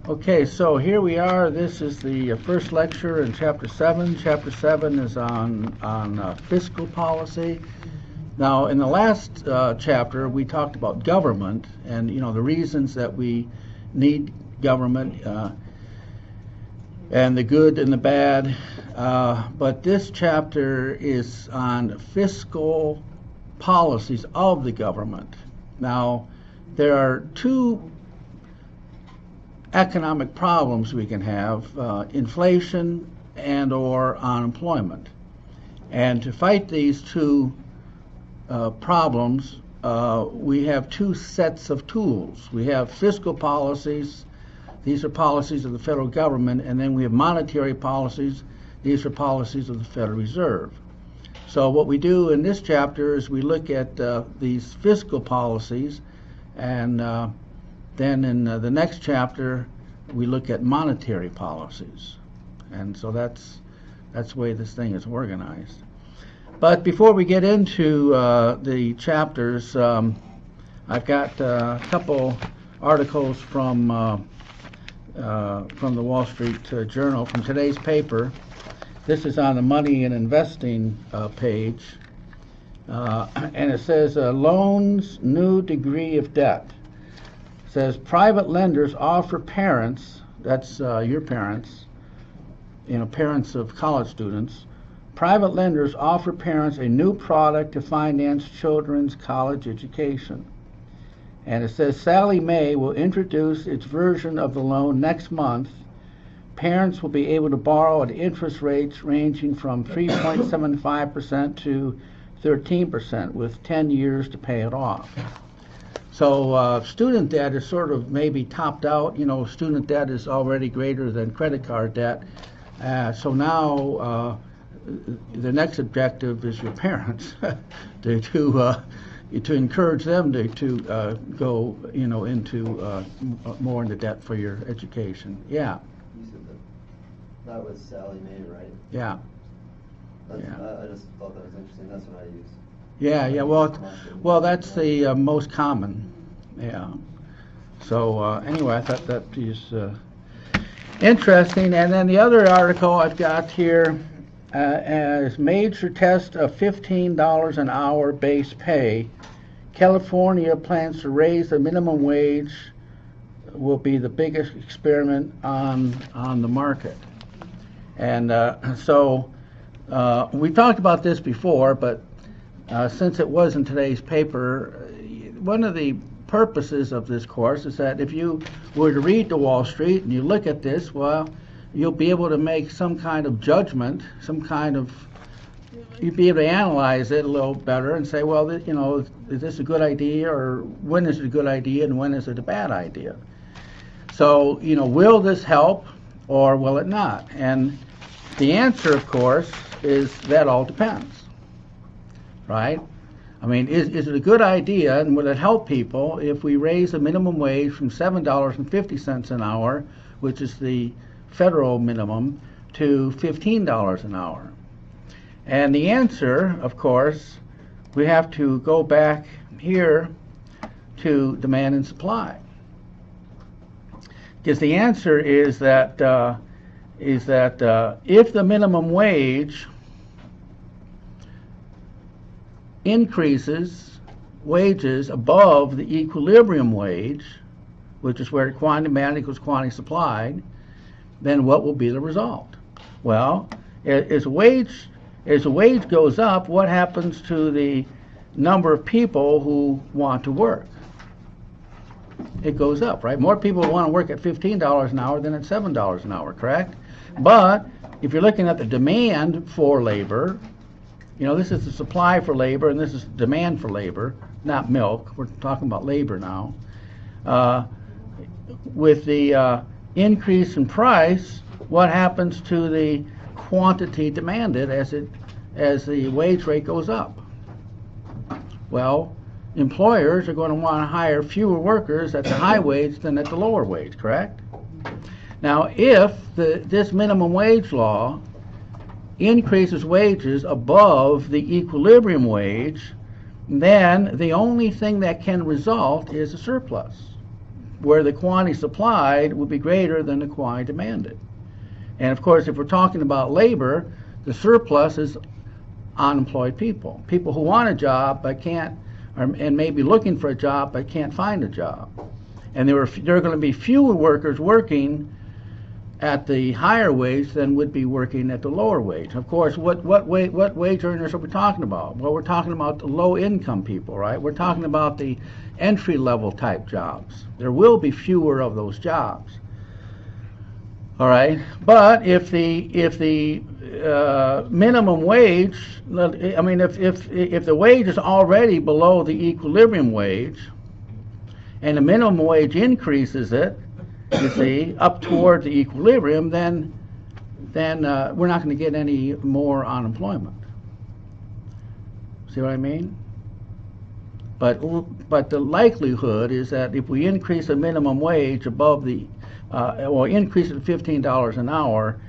Okay, so here we are. This is the first lecture in Chapter 7. Chapter 7 is on fiscal policy. Now, in the last chapter, we talked about government and, the reasons that we need government and the good and the bad. But this chapter is on fiscal policies of the government. Now, there are two economic problems we can have, inflation and or unemployment. And to fight these two problems, we have two sets of tools. We have fiscal policies. These are policies of the federal government, and then we have monetary policies. These are policies of the Federal Reserve. So what we do in this chapter is we look at these fiscal policies, and then in the next chapter, we look at monetary policies. And so that's the way this thing is organized. But before we get into the chapters, I've got a couple articles from the Wall Street Journal, from today's paper. This is on the money and investing page. And it says, loans, new degree of debt. Says private lenders offer parents, that's your parents, parents of college students, private lenders offer parents a new product to finance children's college education. And it says Sallie Mae will introduce its version of the loan next month. Parents will be able to borrow at interest rates ranging from 3.75% to 13% with 10 years to pay it off. So student debt is sort of maybe topped out. Student debt is already greater than credit card debt. So now the next objective is your parents to encourage them to go into more into debt for your education. Yeah. You said that was Sallie Mae, right? Yeah. I just thought that was interesting. That's what I used. Yeah. Well, that's the most common. Yeah. So anyway, I thought that is interesting. And then the other article I've got here is major test of $15 an hour base pay. California plans to raise the minimum wage. Will be the biggest experiment on the market. And so we talked about this before, but since it was in today's paper, one of the purposes of this course is that if you were to read the Wall Street and you look at this, well, you'll be able to make some kind of judgment, you'd be able to analyze it a little better and say, well, is this a good idea, or when is it a good idea and when is it a bad idea? So, will this help or will it not? And the answer, of course, is that all depends, right? I mean, is it a good idea and will it help people if we raise the minimum wage from $7.50 an hour, which is the federal minimum, to $15 an hour? And the answer, of course, we have to go back here to demand and supply. Because the answer is that if the minimum wage increases wages above the equilibrium wage, which is where quantity demand equals quantity supplied, then what will be the result? Well, as wage goes up, what happens to the number of people who want to work? It goes up, right? More people want to work at $15 an hour than at $7 an hour, correct? But if you're looking at the demand for labor, this is the supply for labor and this is demand for labor, not milk. We're talking about labor now. With the increase in price, what happens to the quantity demanded as the wage rate goes up? Well, employers are going to want to hire fewer workers at the high wage than at the lower wage, correct? Now, if this minimum wage law increases wages above the equilibrium wage, then the only thing that can result is a surplus. where the quantity supplied will be greater than the quantity demanded. And of course, if we're talking about labor, the surplus is unemployed people, people who want a job but can't, and may be looking for a job but can't find a job. And there are going to be fewer workers working at the higher wage than would be working at the lower wage. Of course, what wage earners are we talking about? Well, we're talking about the low-income people, right? We're talking about the entry-level type jobs. There will be fewer of those jobs. All right, but if the minimum wage, I mean, if the wage is already below the equilibrium wage, and the minimum wage increases it, you see, up toward the equilibrium, then we're not going to get any more unemployment. See what I mean? But the likelihood is that if we increase the minimum wage above the or increase it to $15 an hour,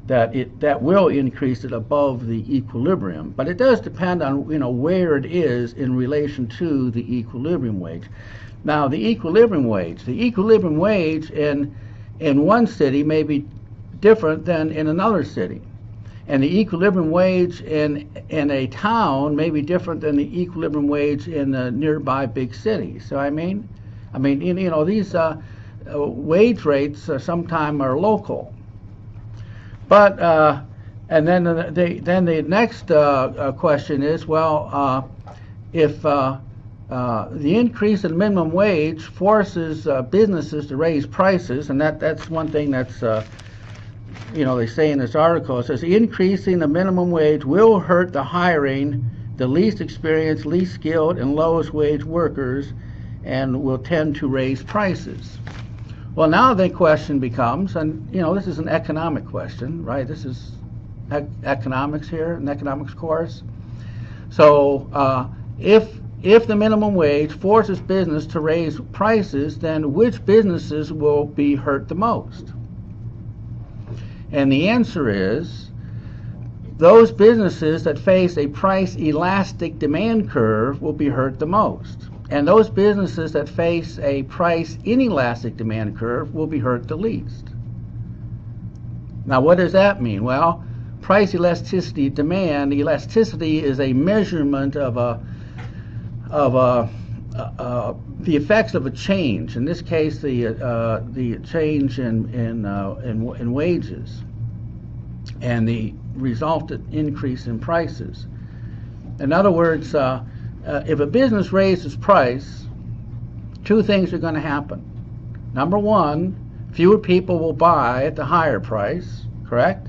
that will increase it above the equilibrium. But it does depend on where it is in relation to the equilibrium wage. Now the equilibrium wage in one city may be different than in another city, and the equilibrium wage in a town may be different than the equilibrium wage in a nearby big city. So I mean these wage rates sometimes are local, but and then the next question is, well, if the increase in minimum wage forces businesses to raise prices, and that's one thing that's they say in this article. It says increasing the minimum wage will hurt the hiring the least experienced, least skilled, and lowest wage workers, and will tend to raise prices. Well, now the question becomes, and this is an economic question, right? This is economics here, an economics course. So if the minimum wage forces business to raise prices, then which businesses will be hurt the most? And the answer is those businesses that face a price elastic demand curve will be hurt the most. And those businesses that face a price inelastic demand curve will be hurt the least. Now, what does that mean? Well, price elasticity demand, elasticity is a measurement of the effects of a change. In this case, the change in wages and the resultant increase in prices. In other words, if a business raises price, two things are going to happen. Number one, fewer people will buy at the higher price, correct?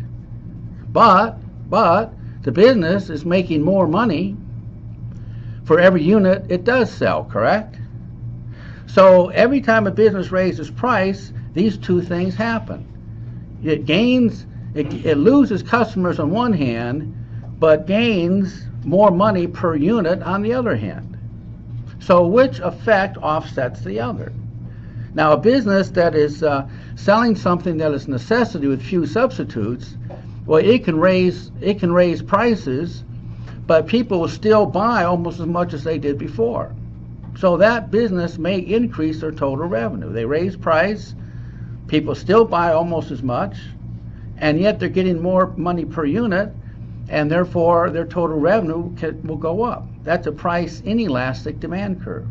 But the business is making more money for every unit it does sell, correct? So every time a business raises price, these two things happen. It loses customers on one hand, but gains more money per unit on the other hand. So which effect offsets the other? Now, a business that is selling something that is necessity with few substitutes, well, it can raise prices, but people will still buy almost as much as they did before. So that business may increase their total revenue. They raise price, people still buy almost as much, and yet they're getting more money per unit, and therefore their total revenue will go up. That's a price inelastic demand curve.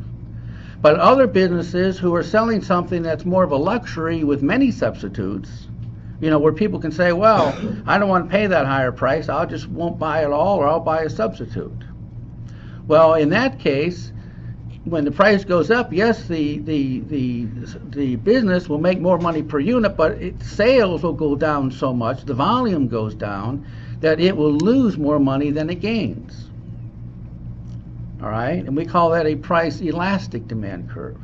But other businesses who are selling something that's more of a luxury with many substitutes, where people can say, well, I don't want to pay that higher price, I just won't buy it all, or I'll buy a substitute. Well, in that case, when the price goes up, yes, the business will make more money per unit, but its sales will go down so much, the volume goes down, that it will lose more money than it gains. All right, and we call that a price elastic demand curve.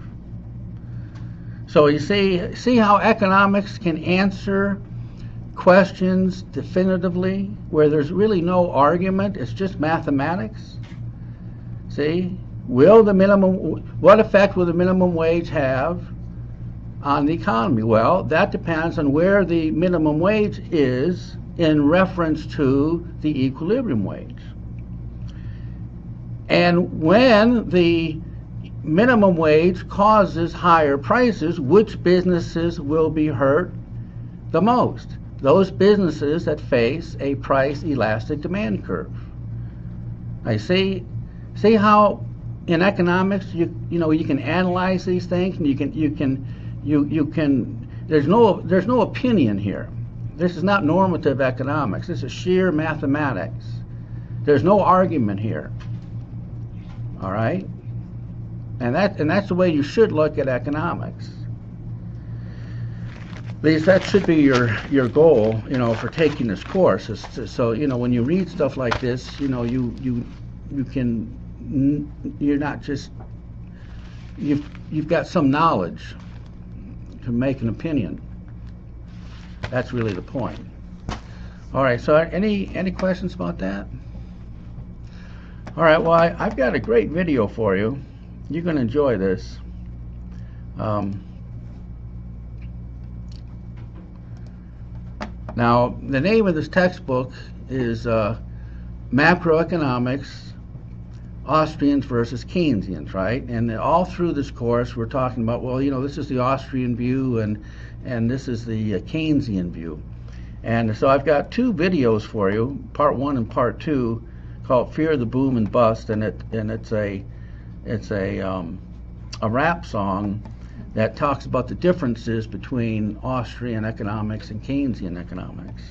So you see how economics can answer questions definitively, where there's really no argument, it's just mathematics. See, what effect will the minimum wage have on the economy? Well, that depends on where the minimum wage is in reference to the equilibrium wage. And when the minimum wage causes higher prices. Which businesses will be hurt the most? Those businesses that face a price elastic demand curve. I see how in economics you can analyze these things, and you can there's no opinion here. This is not normative economics. This is sheer mathematics. There's no argument here. All right? And that's the way you should look at economics. At least that should be your goal, for taking this course. So when you read stuff like this, you're not just you've got some knowledge to make an opinion. That's really the point. All right. So any questions about that? All right. Well, I've got a great video for you. You're going to enjoy this. Now, the name of this textbook is Macroeconomics, Austrians versus Keynesians, right? And all through this course, we're talking about, well, this is the Austrian view, and this is the Keynesian view. And so I've got two videos for you, part 1 and part 2, called "Fear the Boom and Bust," and it's a rap song that talks about the differences between Austrian economics and Keynesian economics.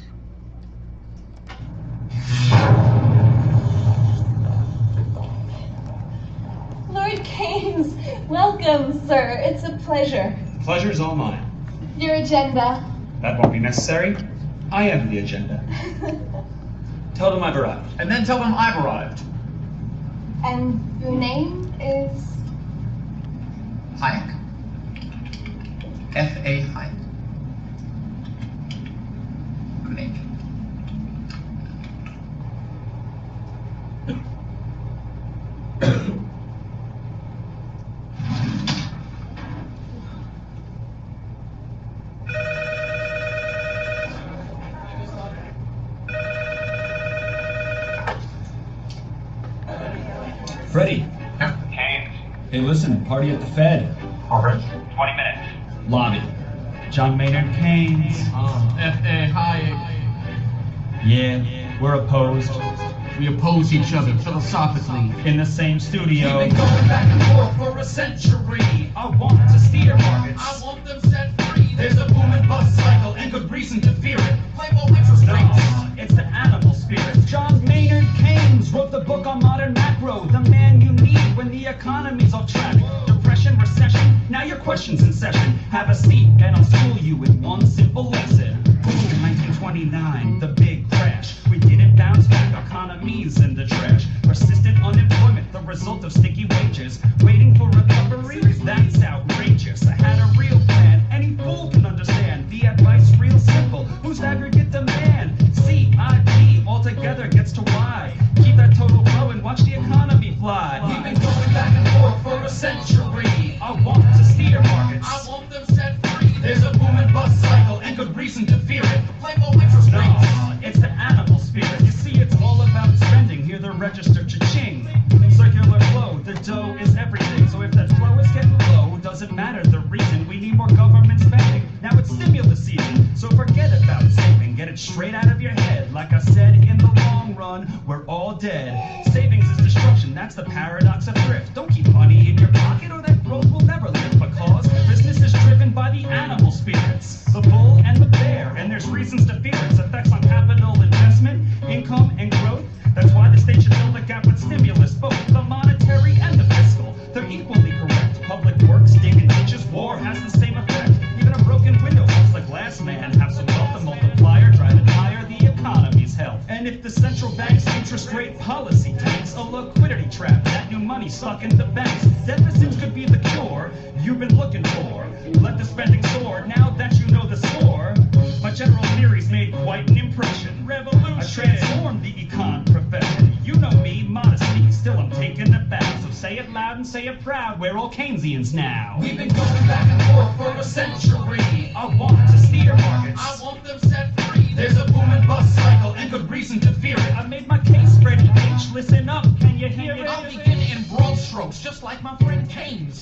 Lord Keynes, welcome, sir. It's a pleasure. Pleasure's all mine. Your agenda. That won't be necessary. I am the agenda. Tell them I've arrived. And then tell them I've arrived. And your name is? Hayek. F.A. Hayek. Good name. Freddie. Keynes. Hey, listen, party at the Fed. Alright. 20 minutes. Lobby. John Maynard Keynes. F.A. Hayek. Yeah, we're opposed. We oppose each other philosophically. In the same studio. We've been going back and forth for a century. I want to steer markets. I want them set free. There's a boom and bust cycle and good reason to fear it. Play more interest No, rates. it's the animal spirit. John Maynard Keynes wrote the book on modern macro. The man you need when the economy's off track. Depression, recession, now your question's in session. Have a seat and I'll school you with one simple lesson. Boom, 1929, the big crash. We didn't bounce back, economy's in the trash. Persistent unemployment, the result of sticky wages. Waiting for recovery, that's outrageous. I had a real plan, any fool can understand. The advice real simple, who's aggregate demand? CIP altogether gets to Y. Keep that total low and watch the economy fly. We've been going back and forth for a century. I want to steer markets. I want them set free. There's a boom and bust cycle and good reason to fear it. Play more interest No, rates. it's the animal spirit. You see, it's all about spending. Hear the register cha-ching. Circular flow, the dough is everything. So if that flow is getting low, doesn't matter the reason. We need more government spending. Now it's stimulus season, so forget about saving. Get it straight out of your head. Like I said, in the long run, we're all dead. Savings is destruction, that's the paradox of thrift. Don't keep money in your pocket or that growth will never live. Because business is driven by the animal spirits, the bull and the bear. And there's reasons to fear its effects on capital investment, income, and growth. That's why the state should fill the gap with stimulus, both the monetary and the fiscal. They're equally correct. Public works, digging ditches, war has the same effect. Even a broken window helps the glass man have some wealth. The multiplier driving higher the economy's health. And if the central bank's interest rate policy takes a liquidity trap, that new money stuck in the banks, deficits could be the cure you've been looking for. Let the spending soar now that you know the score. My general theories made quite an impression. Revolution. I transformed the econ profession. You know me, modesty, still I'm taking the bow. So say it loud and say it proud, we're all Keynesians now. We've been going back and forth for a century. I want to steer markets. I want them set free. There's a boom and bust cycle and good reason to fear it. I made my case, Freddie H. Listen up, can you hear it? I'll begin in broad strokes, just like my friend Keynes.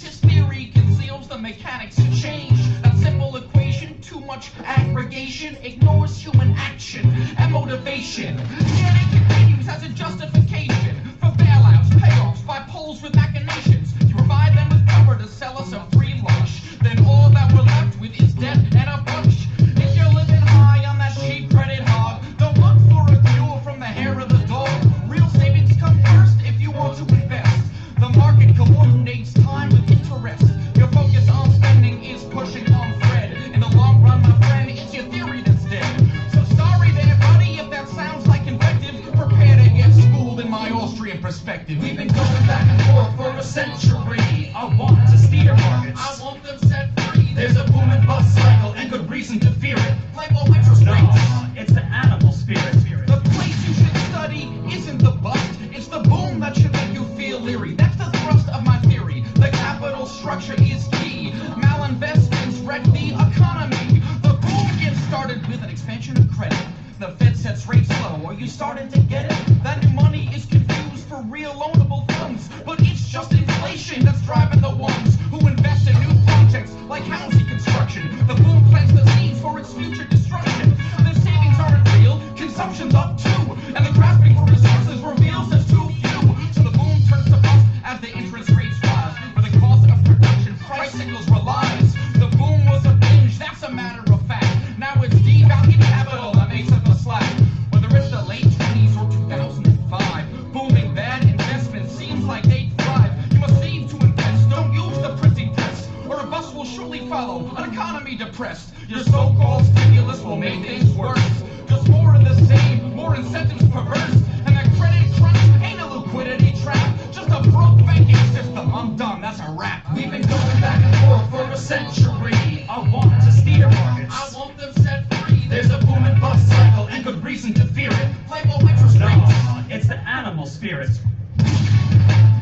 much aggregation ignores human action and motivation. Yet it continues as a justification for bailouts, payoffs by polls with machinations. You provide them with cover to sell us a free lunch. Then all that we're left with is debt and a bunch. If you're living high on that cheap credit hog, don't look for a cure from the hair of the dog. Real savings come first if you want to invest. The market coordinates time with interest. Your focus on spending is pushing on Fred. In the long run, my friend, it's your theory that's dead. So sorry there, buddy, if that sounds like invective. Prepare to get schooled in my Austrian perspective. We've been going back and forth for a century. I want to steer markets. I want them set free. There's a boom and bust cycle and good reason to fear it. Like low interest No, rates. it's the animal spirit. The place you should study isn't the bust, it's the boom that should make you feel leery. That's the thrust of my theory. The capital structure is key. Malinvestments wreck the economy. The boom gets started with an expansion of credit. The Fed sets rates low. Are you starting to get it? That new money is confused for real loanable funds. But it's just inflation that's driving the ones who invest in new projects like housing construction. The boom plants the seeds for its future destruction. The savings aren't real, consumption's up too. And the grasping for resources reveals there's too few. So the boom turns to bust as the interest rates rise. For the cost of production, price signals relies. The boom was a binge, that's a matter of fact. Now it's devalued capital that makes up the slack. Whether it's the late 20s or 2005, booming bad investments seems like they'd thrive. You must save to invest, don't use the printing press, or a bust will surely follow, an economy depressed. Your so-called stimulus will make things worse. Just more of the same, more incentives perverse. And that credit crunch ain't a liquidity trap, just a broke banking system. I'm done, that's a wrap. We've been going back and forth for a century. I want to steer markets. I want them set free. There's a boom and bust cycle and good reason to fear it. Play low interest No, rates. it's the animal spirit.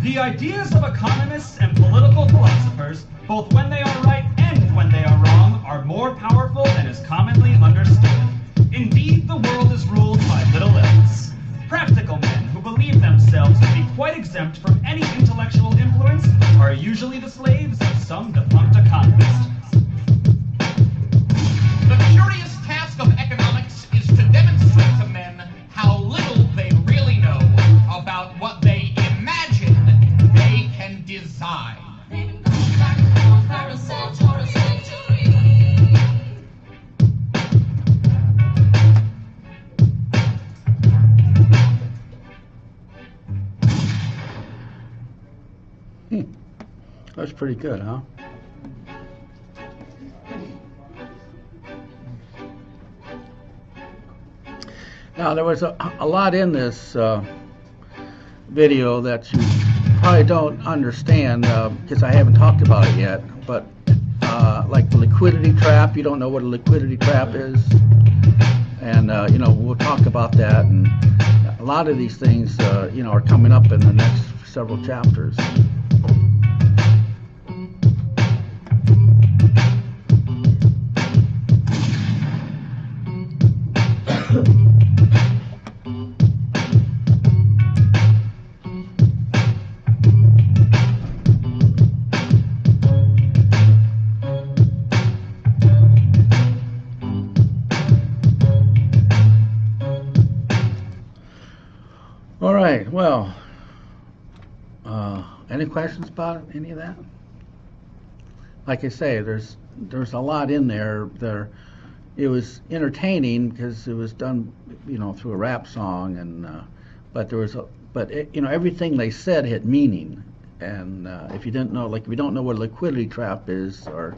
The ideas of economists and political philosophers, both when they are right and when they are wrong, are more powerful than is commonly understood. Indeed, the world is ruled by little else. Practical men who believe themselves to be quite exempt from any intellectual influence are usually the slaves of some defunct economist. The curious task of economics is to demonstrate to men how little they really know about what they imagine they can design. They've been going back and forth for a century. That's pretty good, huh? Now, there was a lot in this video that you probably don't understand because I haven't talked about it yet, but like the liquidity trap, you don't know what a liquidity trap is, and we'll talk about that, and a lot of these things are coming up in the next several chapters. All right, well, any questions about any of that? Like I say, there's a lot in there. It was entertaining because it was done, through a rap song, and but everything they said had meaning. And if you don't know what a liquidity trap is, or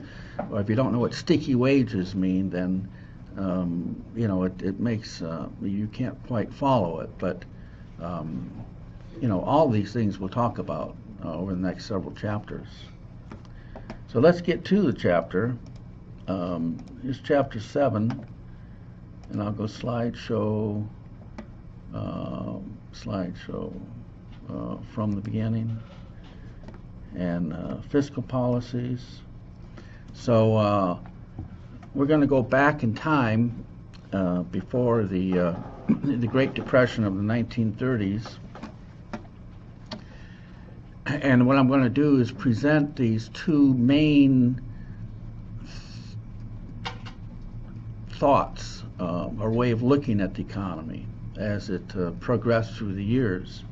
if you don't know what sticky wages mean, then it makes you can't quite follow it. But all these things we'll talk about over the next several chapters. So let's get to the chapter. Here's chapter 7, and I'll go slideshow from the beginning, and fiscal policies. So we're going to go back in time before the Great Depression of the 1930s. And what I'm going to do is present these two main thoughts or way of looking at the economy as it progressed through the years.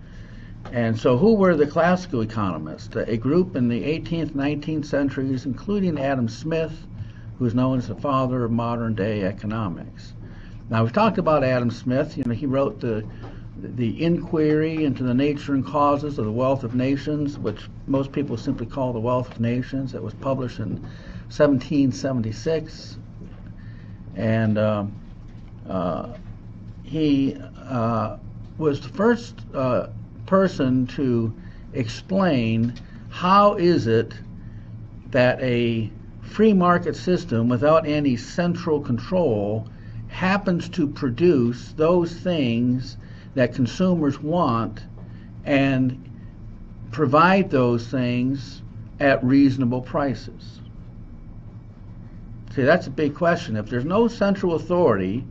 And so who were the classical economists? A group in the 18th, 19th centuries, including Adam Smith, who's known as the father of modern day economics. Now, we've talked about Adam Smith. You know, he wrote the Inquiry into the Nature and Causes of the Wealth of Nations, which most people simply call the Wealth of Nations. It was published in 1776. And he was the first person to explain how is it that a free market system without any central control happens to produce those things that consumers want and provide those things at reasonable prices. See, that's a big question. If there's no central authority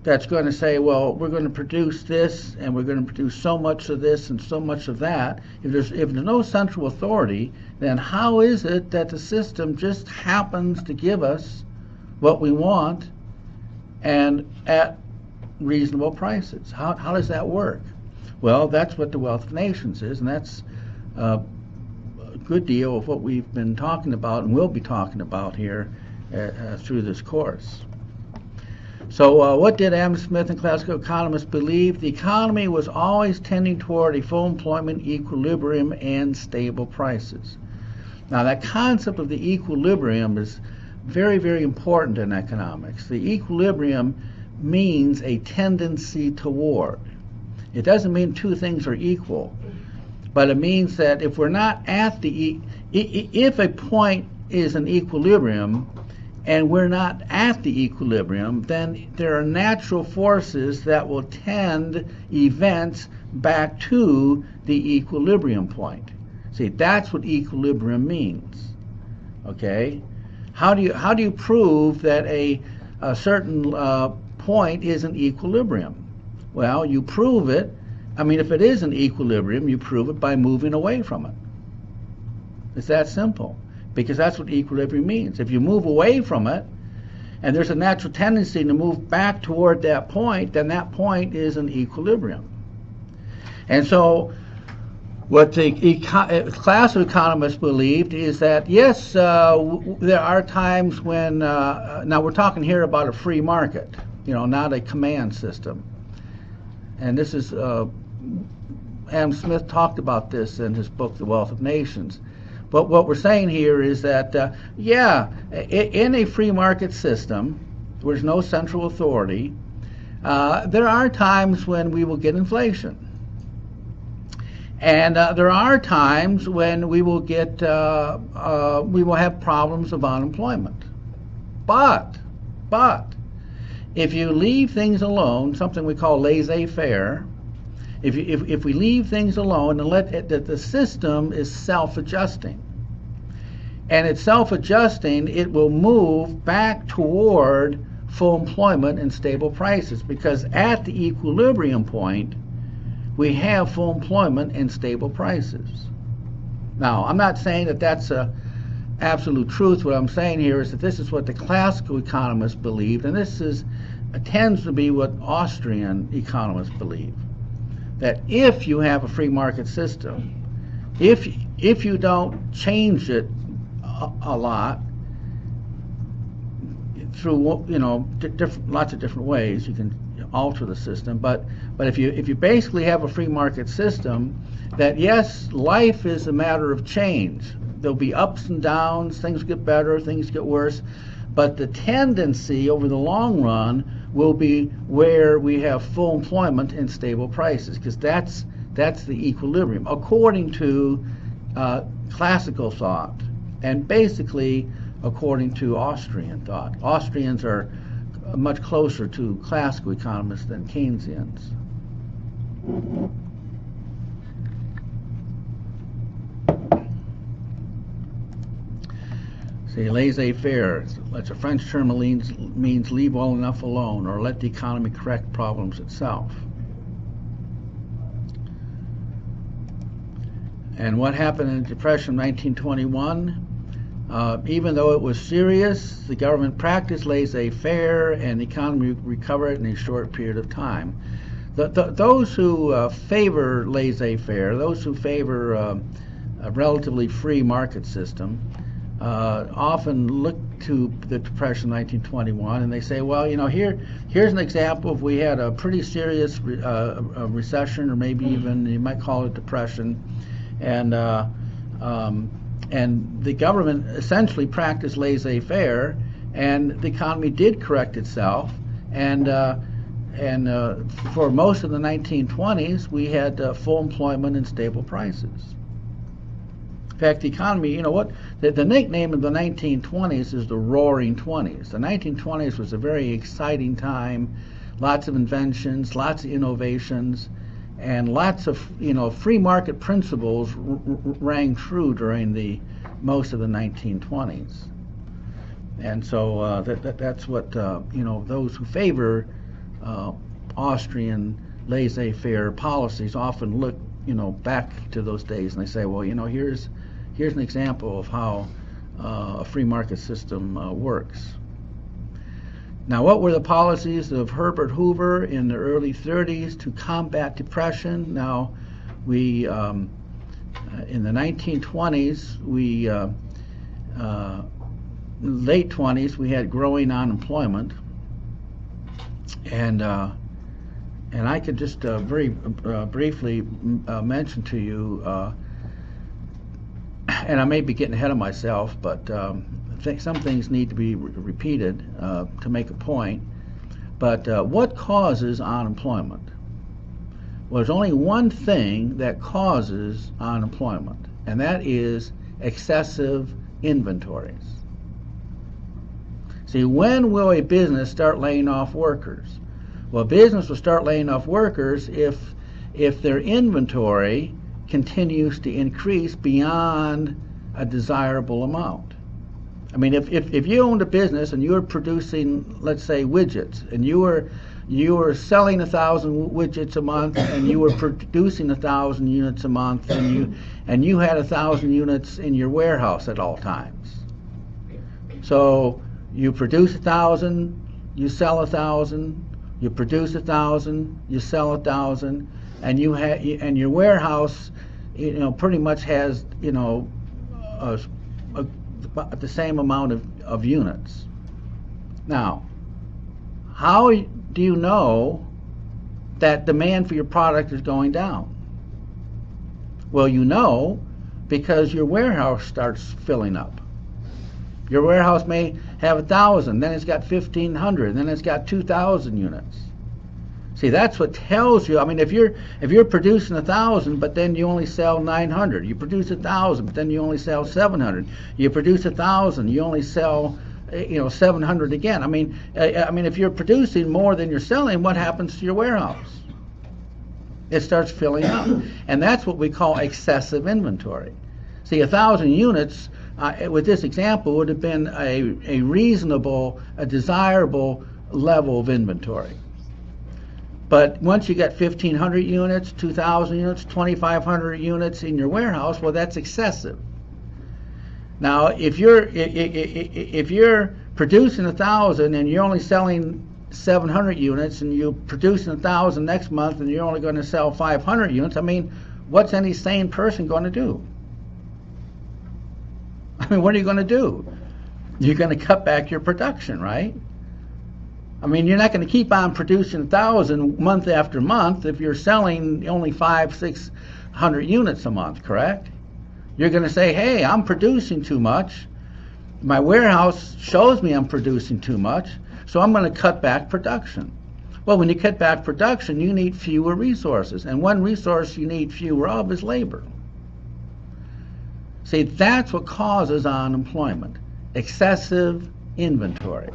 that's going to say, well, we're going to produce this and we're going to produce so much of this and so much of that, if there's no central authority, then how is it that the system just happens to give us what we want and at reasonable prices? How does that work? Well, that's what the Wealth of Nations is, and that's a good deal of what we've been talking about and will be talking about here through this course. So what did Adam Smith and classical economists believe? The economy was always tending toward a full employment equilibrium and stable prices. Now, that concept of the equilibrium is very, very important in economics. The equilibrium means a tendency toward. It doesn't mean two things are equal, but it means that if we're not at if a point is an equilibrium and we're not at the equilibrium, then there are natural forces that will tend events back to the equilibrium point. See, that's what equilibrium means. Okay? How do you prove that a certain point is an equilibrium? Well, you prove it. I mean, if it is an equilibrium, you prove it by moving away from it. It's that simple, because that's what equilibrium means. If you move away from it, and there's a natural tendency to move back toward that point, then that point is an equilibrium. And so what the classical economists believed is that, yes, there are times when, now we're talking here about a free market, not a command system. And this is, Adam Smith talked about this in his book, The Wealth of Nations. But what we're saying here is that, in a free market system, where there's no central authority, there are times when we will get inflation. And there are times when we will get, we will have problems of unemployment. But, if you leave things alone, something we call laissez-faire, if we leave things alone and let it, that the system is self-adjusting, and it's self-adjusting, it will move back toward full employment and stable prices, because at the equilibrium point, we have full employment and stable prices. Now, I'm not saying that that's a absolute truth. What I'm saying here is that this is what the classical economists believed, and this tends to be what Austrian economists believe. That if you have a free market system, if you don't change it a lot through lots of different ways, you can alter the system. But if you basically have a free market system, that yes, life is a matter of change. There'll be ups and downs. Things get better, things get worse. But the tendency over the long run will be where we have full employment and stable prices, because that's the equilibrium, according to classical thought, and basically according to Austrian thought. Austrians are much closer to classical economists than Keynesians. See, laissez-faire, that's a French term that means leave well enough alone, or let the economy correct problems itself. And what happened in the Depression of 1921? Even though it was serious, the government practiced laissez-faire and the economy recovered in a short period of time. Those who favor laissez-faire, those who favor a relatively free market system, often look to the Depression of 1921 and they say, well, here's an example of we had a pretty serious recession, or maybe even you might call it depression, and the government essentially practiced laissez-faire, and the economy did correct itself, and for most of the 1920s we had full employment and stable prices. In fact, the economy, the nickname of the 1920s is the Roaring 20s. The 1920s was a very exciting time, lots of inventions, lots of innovations, and lots of free market principles rang true during most of the 1920s. And so that's what those who favor Austrian laissez-faire policies often look back to those days and they say, well, here's an example of how a free market system works. Now, what were the policies of Herbert Hoover in the early 30s to combat depression? Now, we in the 1920s, late 20s, we had growing unemployment, and I could just very briefly mention to you, and I may be getting ahead of myself, but I think some things need to be repeated to make a point. But what causes unemployment? Well, there's only one thing that causes unemployment, and that is excessive inventories. See, when will a business start laying off workers? Well, a business will start laying off workers if their inventory continues to increase beyond a desirable amount. I mean, if you owned a business and you were producing, let's say, widgets, and you were selling 1,000 widgets a month, and you were producing 1,000 units a month, and you had 1,000 units in your warehouse at all times. So you produce 1,000, you sell 1,000, you produce 1,000, you sell 1,000, and and your warehouse, pretty much has the same amount of units. Now, how do you know that demand for your product is going down? Well, because your warehouse starts filling up. Your warehouse may have 1,000, then it's got 1,500, then it's got 2,000 units. See, that's what tells you. I mean, if you're producing 1,000, but then you only sell 900. You produce 1,000, but then you only sell 700. You produce 1,000, you only sell 700 again. I mean, if you're producing more than you're selling, what happens to your warehouse? It starts filling up, and that's what we call excessive inventory. See, 1,000 units with this example would have been a reasonable, a desirable level of inventory. But once you get 1,500 units, 2,000 units, 2,500 units in your warehouse, well, that's excessive. Now, if you're producing 1,000 and you're only selling 700 units, and you're producing 1,000 next month and you're only going to sell 500 units, I mean, what's any sane person going to do? I mean, what are you going to do? You're going to cut back your production, right? I mean, you're not going to keep on producing 1,000 month after month if you're selling only 500-600 units a month, correct? You're going to say, hey, I'm producing too much. My warehouse shows me I'm producing too much, so I'm going to cut back production. Well, when you cut back production, you need fewer resources, and one resource you need fewer of is labor. See, that's what causes unemployment, excessive inventory.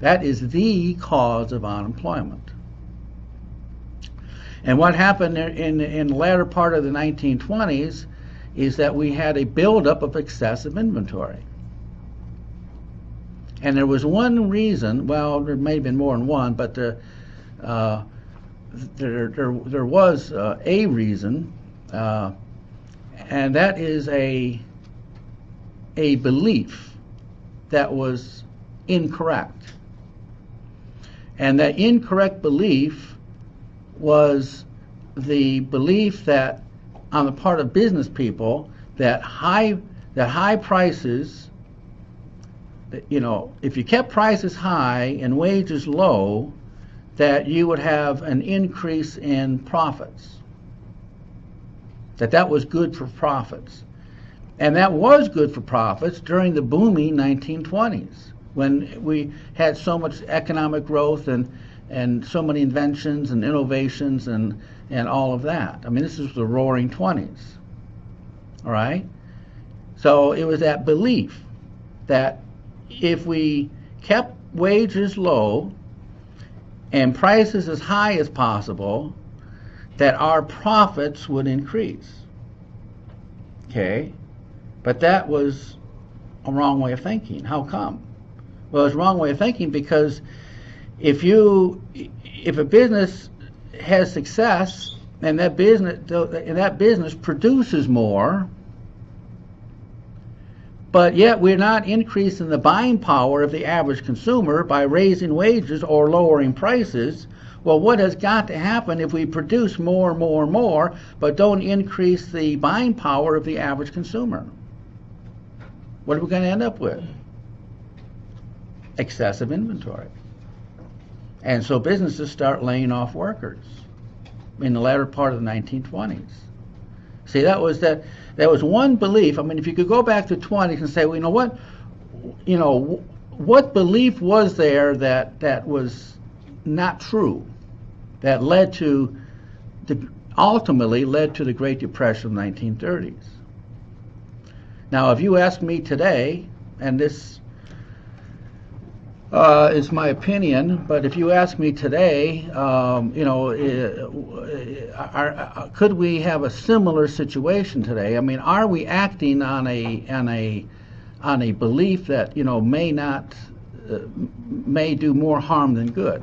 That is the cause of unemployment. And what happened in the latter part of the 1920s is that we had a buildup of excessive inventory. And there was one reason, well, there may have been more than one, but there was a reason, and that is a a belief that was incorrect. And that incorrect belief was the belief that on the part of business people that high prices, if you kept prices high and wages low, that you would have an increase in profits. That was good for profits. And that was good for profits during the booming 1920s, when we had so much economic growth and so many inventions and innovations and all of that. I mean, this is the roaring 20s. All right? So it was that belief that if we kept wages low and prices as high as possible, that our profits would increase. Okay? But that was a wrong way of thinking. How come? Well, it's a wrong way of thinking because if a business has success and that business produces more, but yet we're not increasing the buying power of the average consumer by raising wages or lowering prices, well, what has got to happen if we produce more, but don't increase the buying power of the average consumer? What are we going to end up with? Excessive inventory. And so businesses start laying off workers in the latter part of the 1920s. See, that was one belief. I mean, if you could go back to the 20s and say, well, what belief was there that was not true, that ultimately led to the Great Depression of the 1930s? Now, if you ask me today, and this is my opinion, but if you ask me today, could we have a similar situation today? I mean, are we acting on a belief that may do more harm than good?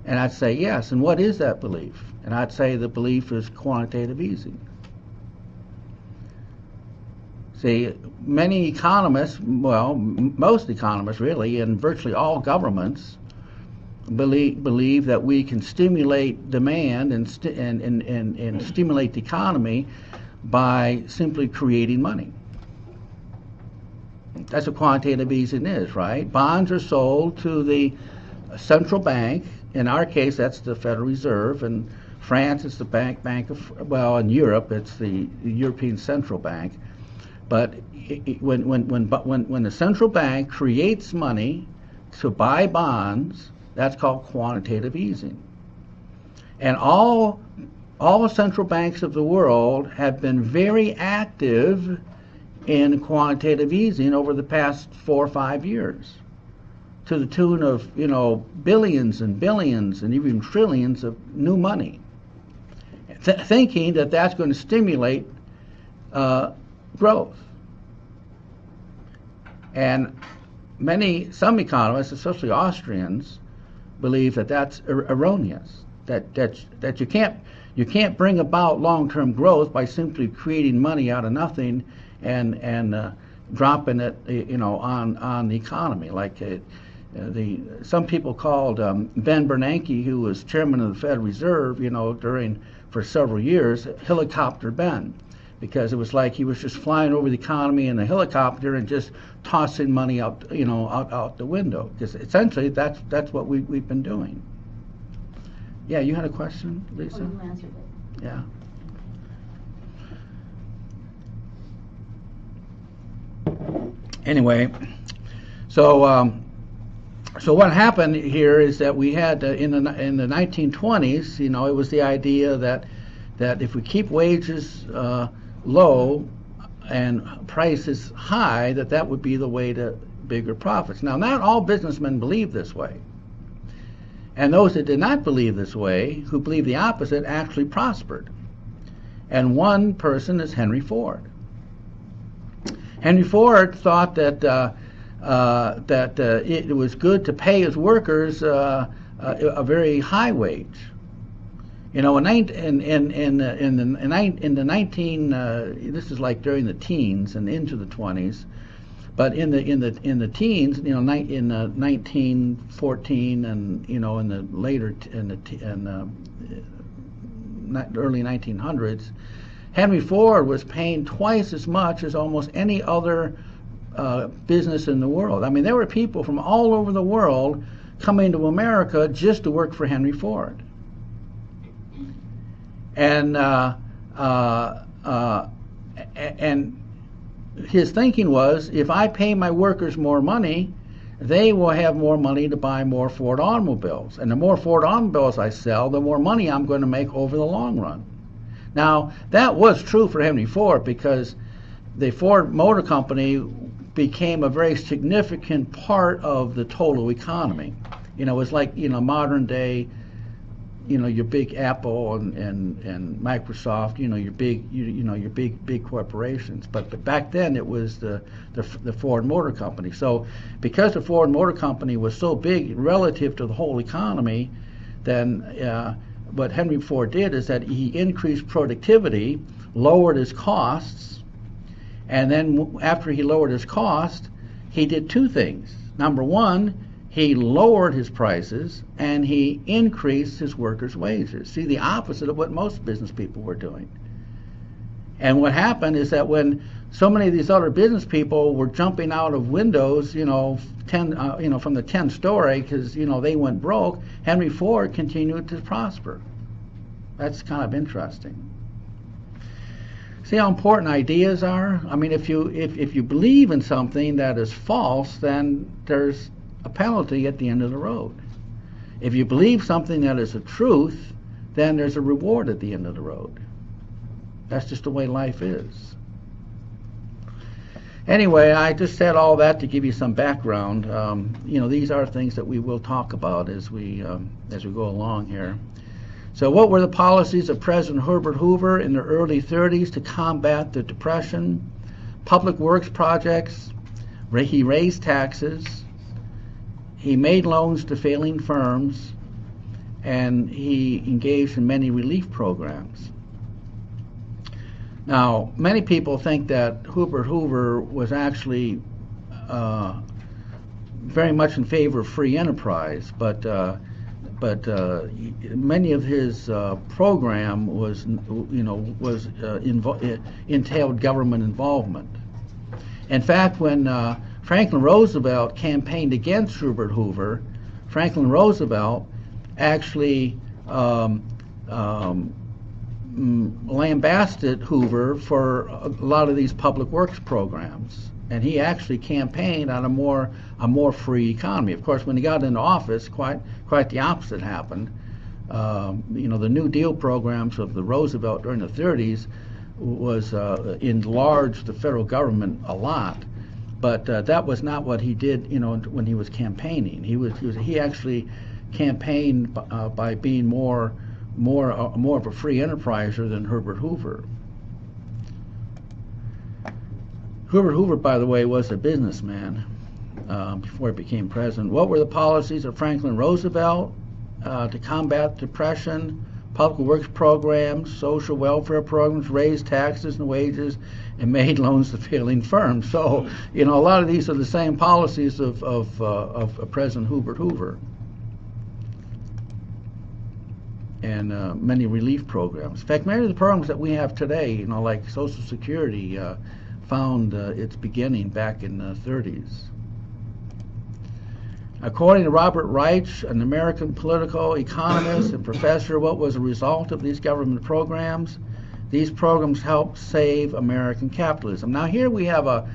And I'd say yes. And what is that belief? And I'd say the belief is quantitative easing. See, many economists, well, most economists really, and virtually all governments, believe that we can stimulate demand and stimulate the economy by simply creating money. That's what quantitative easing is, right? Bonds are sold to the central bank. In our case, that's the Federal Reserve. In France, it's the in Europe, it's the European Central Bank. But when the central bank creates money to buy bonds, that's called quantitative easing. And all the central banks of the world have been very active in quantitative easing over the past 4 or 5 years, to the tune of billions and billions and even trillions of new money, thinking that that's going to stimulate growth. And some economists, especially Austrians, believe that that's erroneous. That you can't bring about long-term growth by simply creating money out of nothing and dropping it, on the economy. Like some people called Ben Bernanke, who was chairman of the Federal Reserve, for several years, Helicopter Ben, because it was like he was just flying over the economy in a helicopter and just tossing money out the window. Because essentially that's what we've been doing. Yeah, you had a question, Lisa? Oh, you answered it. Yeah. Anyway, so what happened here is that we had in the 1920s, it was the idea that if we keep wages low and prices high, that would be the way to bigger profits. Now, not all businessmen believe this way. And those that did not believe this way, who believed the opposite, actually prospered. And one person is Henry Ford. Henry Ford thought that it was good to pay his workers a very high wage. You know, in the 19 this is like during the teens and into the 20s, but in the teens, you know, in 1914 and you know in the later early 1900s, Henry Ford was paying twice as much as almost any other business in the world. I mean, there were people from all over the world coming to America just to work for Henry Ford. And his thinking was, if I pay my workers more money, they will have more money to buy more Ford automobiles. And the more Ford automobiles I sell, the more money I'm going to make over the long run. Now, that was true for Henry Ford because the Ford Motor Company became a very significant part of the total economy. You know, it was like, you know, modern day, you know, your big Apple and Microsoft, you know, your big corporations. But back then it was the Ford Motor Company. So because the Ford Motor Company was so big relative to the whole economy, then what Henry Ford did is that he increased productivity, lowered his costs, and then after he lowered his cost, he did two things. Number one, he lowered his prices and he increased his workers' wages. See, the opposite of what most business people were doing. And what happened is that when so many of these other business people were jumping out of windows, you know, from the 10th story because, you know, they went broke, Henry Ford continued to prosper. That's kind of interesting. See how important ideas are? I mean, if you believe in something that is false, then there's a penalty at the end of the road. If you believe something that is a truth, then there's a reward at the end of the road. That's just the way life is. Anyway, I just said all that to give you some background. You know, these are things that we will talk about as we go along here. So what were the policies of President Herbert Hoover in the early 30s to combat the Depression? Public works projects. He raised taxes. He made loans to failing firms. And he engaged in many relief programs. Now, many people think that Herbert Hoover was actually very much in favor of free enterprise, but many of his program was, entailed government involvement. In fact, when Franklin Roosevelt campaigned against Herbert Hoover, Franklin Roosevelt actually lambasted Hoover for a lot of these public works programs, and he actually campaigned on a more free economy. Of course, when he got into office, quite the opposite happened. The New Deal programs of the Roosevelt during the 30s was enlarged the federal government a lot, but that was not what he did. When he was campaigning, he actually campaigned by being more of a free enterpriser than Herbert Hoover. Herbert Hoover, by the way, was a businessman before he became president. What were the policies of Franklin Roosevelt to combat depression? Public works programs, social welfare programs, raised taxes and wages, and made loans to failing firms. So, a lot of these are the same policies of President Herbert Hoover. And many relief programs. In fact, many of the programs that we have today, like Social Security, found its beginning back in the 30s. According to Robert Reich, an American political economist and professor, what was the result of these government programs? These programs helped save American capitalism. Now here we have a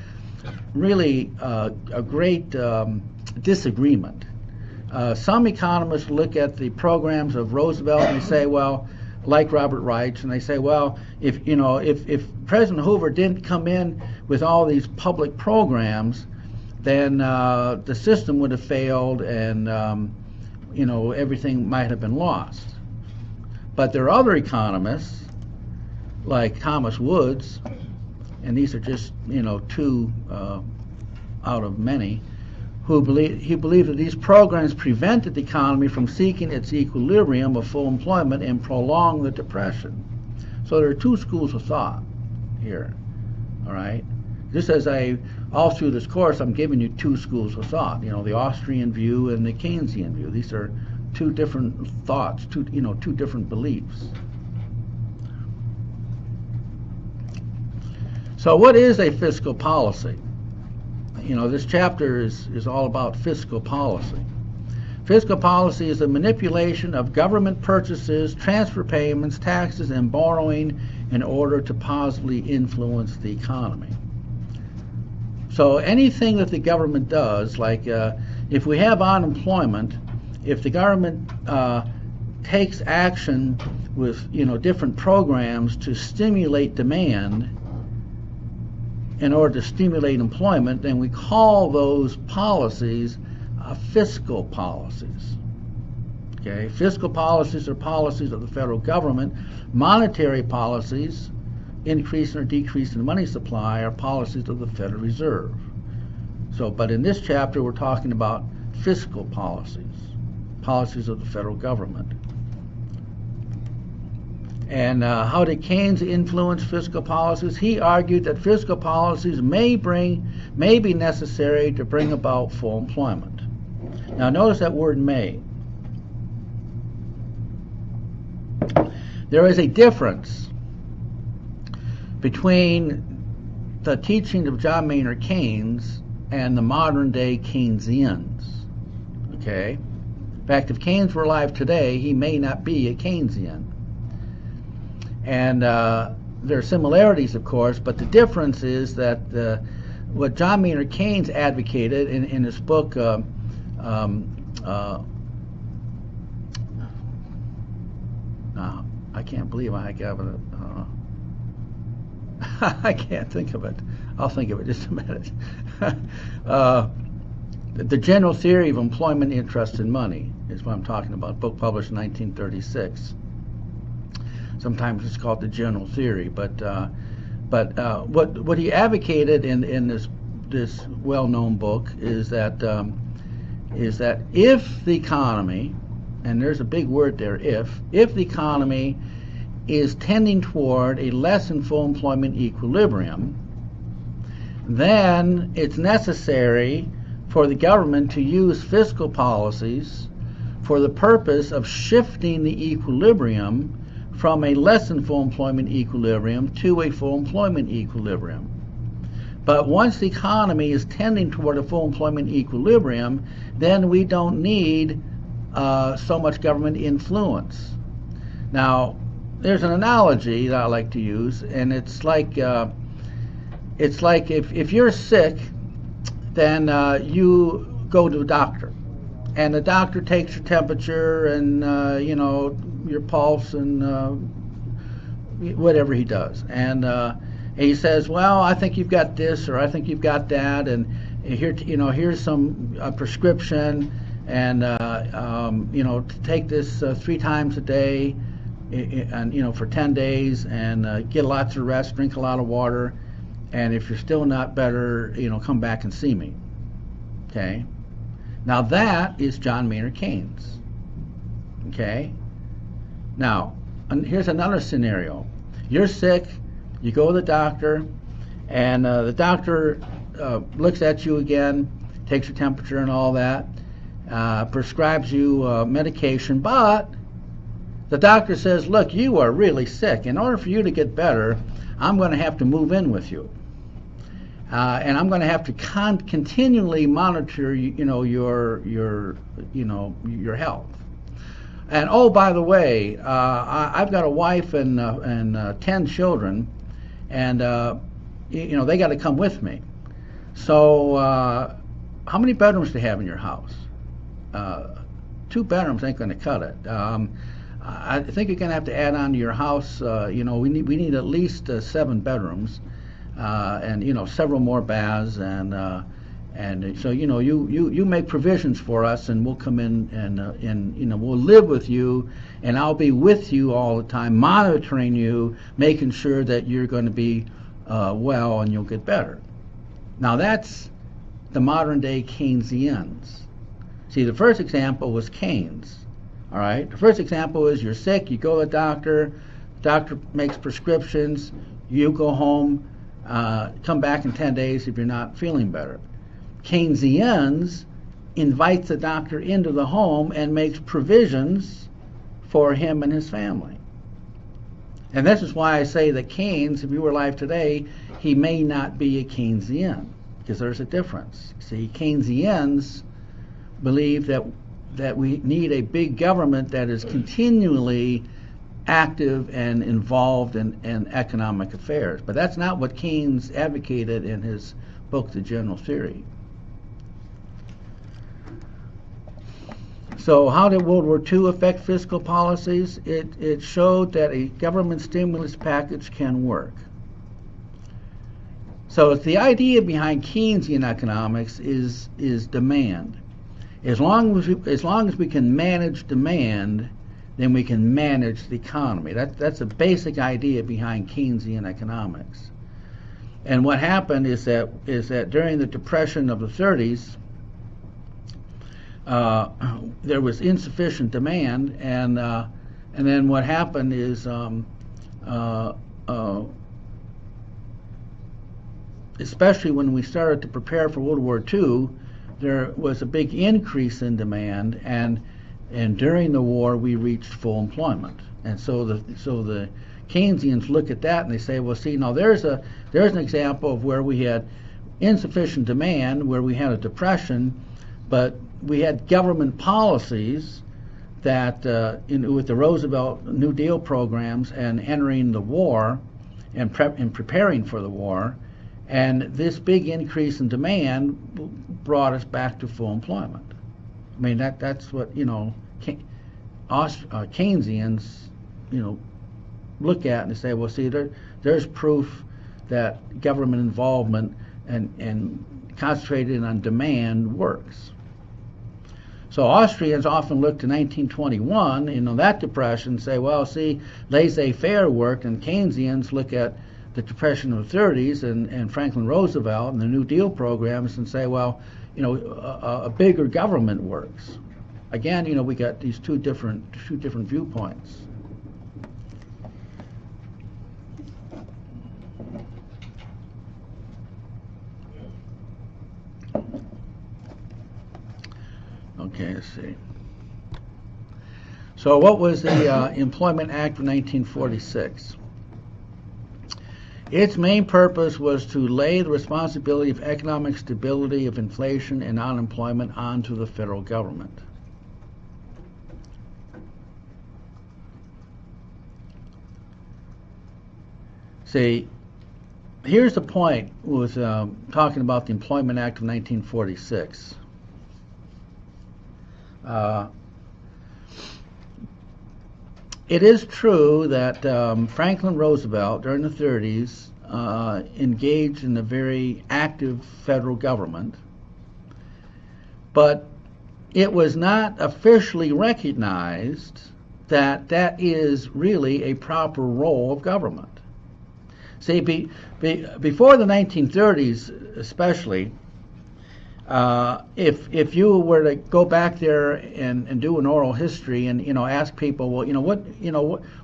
really a great disagreement. Some economists look at the programs of Roosevelt and they say, well, like Robert Reich, and they say, well, if President Hoover didn't come in with all these public programs, then the system would have failed, and everything might have been lost. But there are other economists, like Thomas Woods, and these are just two out of many, he believed that these programs prevented the economy from seeking its equilibrium of full employment and prolonged the Depression. So there are two schools of thought here, all right? Just as all through this course, I'm giving you two schools of thought, the Austrian view and the Keynesian view. These are two different thoughts, two different beliefs. So what is a fiscal policy? This chapter is all about fiscal policy. Fiscal policy is the manipulation of government purchases, transfer payments, taxes, and borrowing in order to positively influence the economy. So anything that the government does, like if we have unemployment, if the government takes action with different programs to stimulate demand in order to stimulate employment, then we call those policies fiscal policies. Okay, fiscal policies are policies of the federal government. Monetary policies, increasing or decreasing the money supply, are policies of the Federal Reserve. So, but in this chapter, we're talking about fiscal policies, policies of the federal government. And how did Keynes influence fiscal policies? He argued that fiscal policies may be necessary to bring about full employment. Now notice that word may. There is a difference between the teaching of John Maynard Keynes and the modern day Keynesians. Okay? In fact, if Keynes were alive today, he may not be a Keynesian. And there are similarities, of course, but the difference is that what John Maynard Keynes advocated in his book, I can't believe I have it. I can't think of it. I'll think of it just a minute. The General Theory of Employment, Interest, and Money is what I'm talking about. Book published in 1936. Sometimes it's called the General Theory, but what he advocated in this well-known book is that if the economy, and there's a big word there, if the economy is tending toward a less than full employment equilibrium, then it's necessary for the government to use fiscal policies for the purpose of shifting the equilibrium from a less than full employment equilibrium to a full employment equilibrium. But once the economy is tending toward a full employment equilibrium, then we don't need so much government influence. Now, there's an analogy that I like to use, and it's like if you're sick, then you go to a doctor, and the doctor takes your temperature and your pulse and whatever he does, and he says, well, I think you've got this, or I think you've got that, and here's some prescription, and take this 3 times a day, and for 10 days, and get lots of rest, drink a lot of water, and if you're still not better, come back and see me. Okay? Now that is John Maynard Keynes. Okay? Now, here's another scenario. You're sick, you go to the doctor, and the doctor looks at you again, takes your temperature and all that, prescribes you medication, but the doctor says, look, you are really sick. In order for you to get better, I'm going to have to move in with you. And I'm going to have to continually monitor, your health. And oh, by the way, I've got a wife and 10 children, and they got to come with me. So, how many bedrooms do you have in your house? 2 bedrooms ain't going to cut it. I think you're going to have to add on to your house. We need at least 7 bedrooms. And several more baths, and so you make provisions for us, and we'll come in and we'll live with you, and I'll be with you all the time, monitoring you, making sure that you're going to be well and you'll get better. Now that's the modern day Keynesians. See, the first example was Keynes. All right, the first example is you're sick, you go to the doctor makes prescriptions, you go home, come back in 10 days if you're not feeling better. Keynesians invites the doctor into the home and makes provisions for him and his family. And this is why I say that Keynes, if he were alive today, he may not be a Keynesian, because there's a difference. See, Keynesians believe that we need a big government that is continually active and involved in economic affairs. But that's not what Keynes advocated in his book, The General Theory. So how did World War II affect fiscal policies? It showed that a government stimulus package can work. So the idea behind Keynesian economics is demand. As long as we can manage demand, then we can manage the economy. That's a basic idea behind Keynesian economics. And what happened is that during the Depression of the 30s, there was insufficient demand, and then what happened is especially when we started to prepare for World War II, there was a big increase in demand, and during the war we reached full employment. And so the Keynesians look at that and they say, well, see, now there's an example of where we had insufficient demand, where we had a depression, but we had government policies that with the Roosevelt New Deal programs and entering the war and preparing for the war, and this big increase in demand brought us back to full employment. I mean, that's what Keynesians look at and they say, well, see, there's proof that government involvement and concentrated on demand works. So Austrians often look to 1921, that depression, and say, well, see, laissez-faire worked, and Keynesians look at the Depression of the 30s and Franklin Roosevelt and the New Deal programs and say, well, a bigger government works. Again, we got these two different viewpoints. Okay, let's see. So what was the Employment Act of 1946? Its main purpose was to lay the responsibility of economic stability, of inflation and unemployment onto the federal government. See, here's the point with talking about the Employment Act of 1946. It is true that Franklin Roosevelt during the 30s engaged in a very active federal government, but it was not officially recognized that that is really a proper role of government. See, before the 1930s especially, if you were to go back there and do an oral history and ask people, well,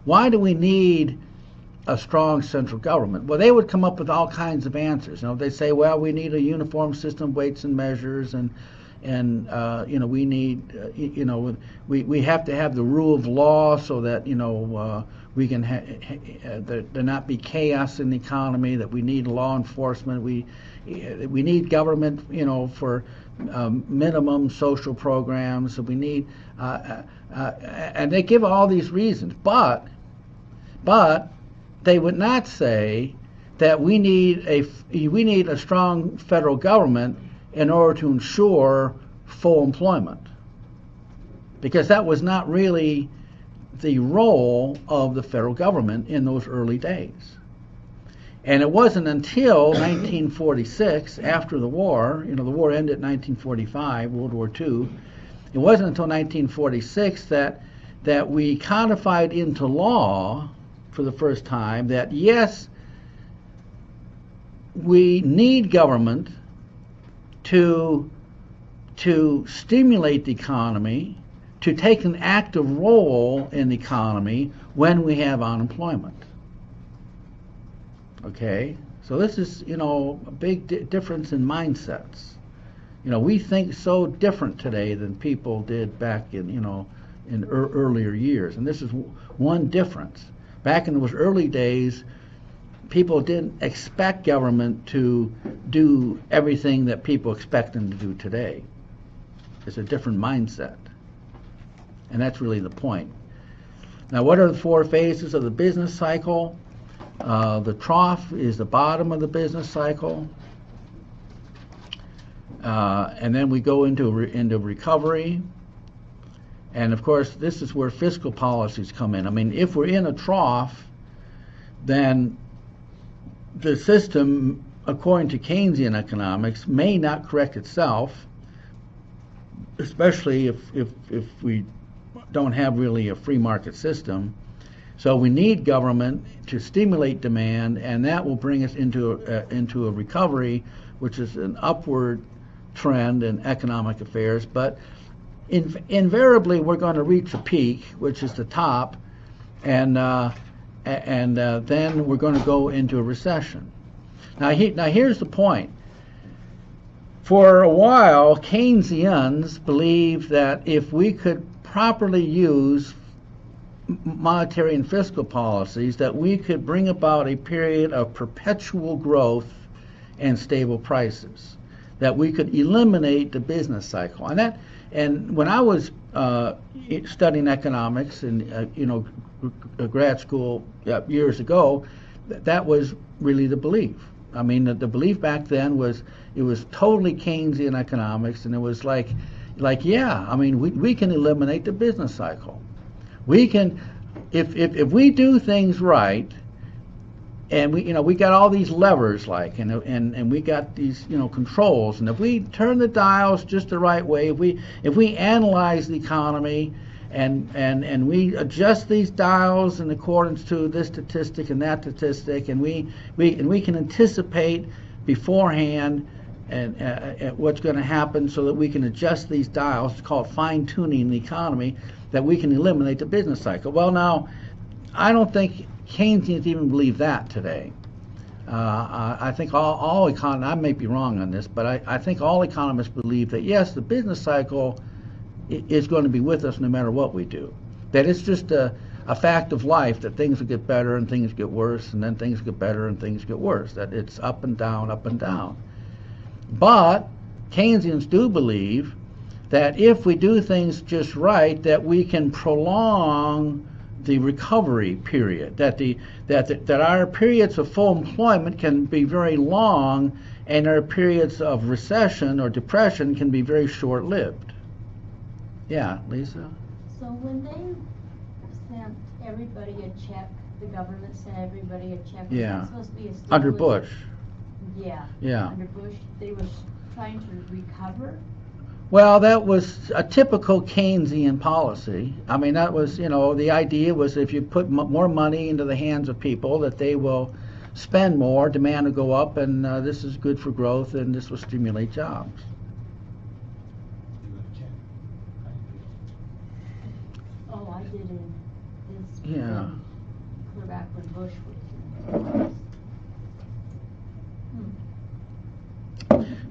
why do we need a strong central government? Well, they would come up with all kinds of answers. They say, well, we need a uniform system of weights and measures, and we need we have to have the rule of law so that we can there not be chaos in the economy, that we need law enforcement, we need government for minimum social programs, so we need and they give all these reasons, but they would not say that we need a strong federal government in order to ensure full employment, because that was not really the role of the federal government in those early days. And it wasn't until 1946, after the war, the war ended in 1945, World War II, it wasn't until 1946 that we codified into law for the first time that, yes, we need government to stimulate the economy, to take an active role in the economy when we have unemployment. Okay, so this is, a big difference in mindsets. We think so different today than people did back in earlier years, and this is one difference. Back in those early days, people didn't expect government to do everything that people expect them to do today. It's a different mindset, and that's really the point. Now, what are the 4 phases of the business cycle? The trough is the bottom of the business cycle, and then we go into recovery. And of course, this is where fiscal policies come in. I mean, if we're in a trough, then the system, according to Keynesian economics, may not correct itself, especially if we don't have really a free market system. So we need government to stimulate demand, and that will bring us into a recovery, which is an upward trend in economic affairs. But invariably, we're going to reach a peak, which is the top, and then we're going to go into a recession. Now here's the point. For a while, Keynesians believed that if we could properly use monetary and fiscal policies, that we could bring about a period of perpetual growth and stable prices, that we could eliminate the business cycle. And when I was studying economics in grad school years ago, that was really the belief. I mean, the belief back then was it was totally Keynesian economics, and it was like yeah, I mean, we can eliminate the business cycle. We can, if we do things right, and we got all these levers, and we got these controls, and if we turn the dials just the right way, if we analyze the economy and we adjust these dials in accordance to this statistic and that statistic, and we can anticipate beforehand and what's going to happen, so that we can adjust these dials. It's called fine-tuning the economy, that we can eliminate the business cycle. Well, now, I don't think Keynesians even believe that today. I think all economists, I may be wrong on this, but I think all economists believe that, yes, the business cycle is going to be with us no matter what we do. That it's just a fact of life, that things will get better and things get worse, and then things get better and things get worse, that it's up and down, up and down. But Keynesians do believe that if we do things just right, that we can prolong the recovery period, that our periods of full employment can be very long, and our periods of recession or depression can be very short-lived. Yeah, Lisa? So when they sent everybody a check, the government sent everybody a check, was that supposed to be a stimulus? Under Bush. Yeah. Under Bush, they were trying to recover? Well, that was a typical Keynesian policy. I mean, that was, the idea was if you put more money into the hands of people, that they will spend more, demand will go up, and this is good for growth, and this will stimulate jobs. Oh, I did it. Yeah. Clear back when Bush was.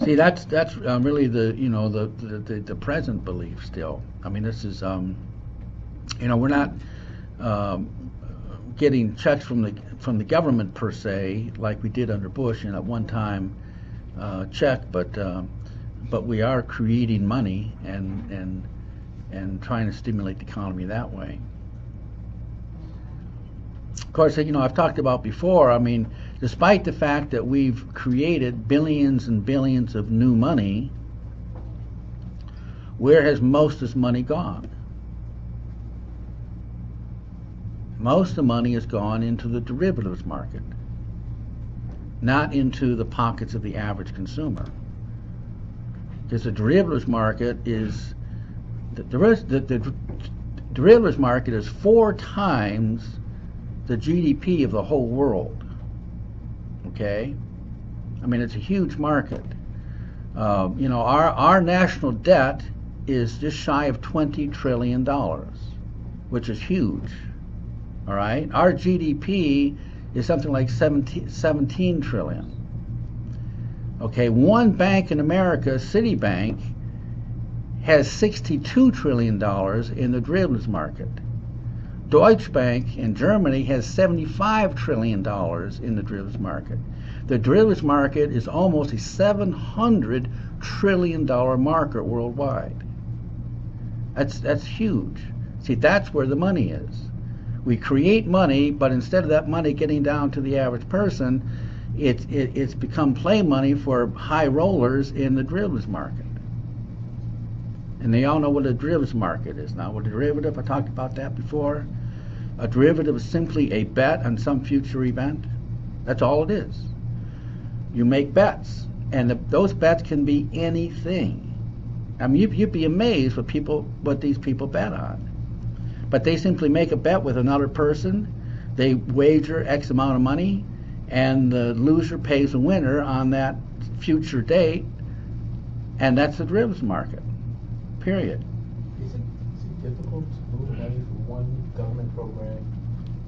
See, that's really the present belief still. I mean, this is we're not getting checks from the government per se like we did under Bush in a one-time check, but we are creating money and trying to stimulate the economy that way. Of course, I've talked about before, I mean, despite the fact that we've created billions and billions of new money, where has most of this money gone? Most of the money has gone into the derivatives market, not into the pockets of the average consumer. Because the derivatives market is the derivatives market is 4 times the GDP of the whole world. Okay? I mean, it's a huge market. Our national debt is just shy of $20 trillion, which is huge. All right, our GDP is something like 17 trillion. Okay, one bank in America, Citibank, has $62 trillion in the derivatives market. Deutsche Bank in Germany has $75 trillion in the derivatives market. The derivatives market is almost a $700 trillion market worldwide. That's huge. See, that's where the money is. We create money, but instead of that money getting down to the average person, it's become play money for high rollers in the derivatives market. And they all know what a derivatives market is now. What a derivative, I talked about that before. A derivative is simply a bet on some future event. That's all it is. You make bets, and those bets can be anything. I mean, you'd be amazed what these people bet on. But they simply make a bet with another person. They wager X amount of money, and the loser pays the winner on that future date, and that's the derivatives market. Period. Is it difficult to move money from one government program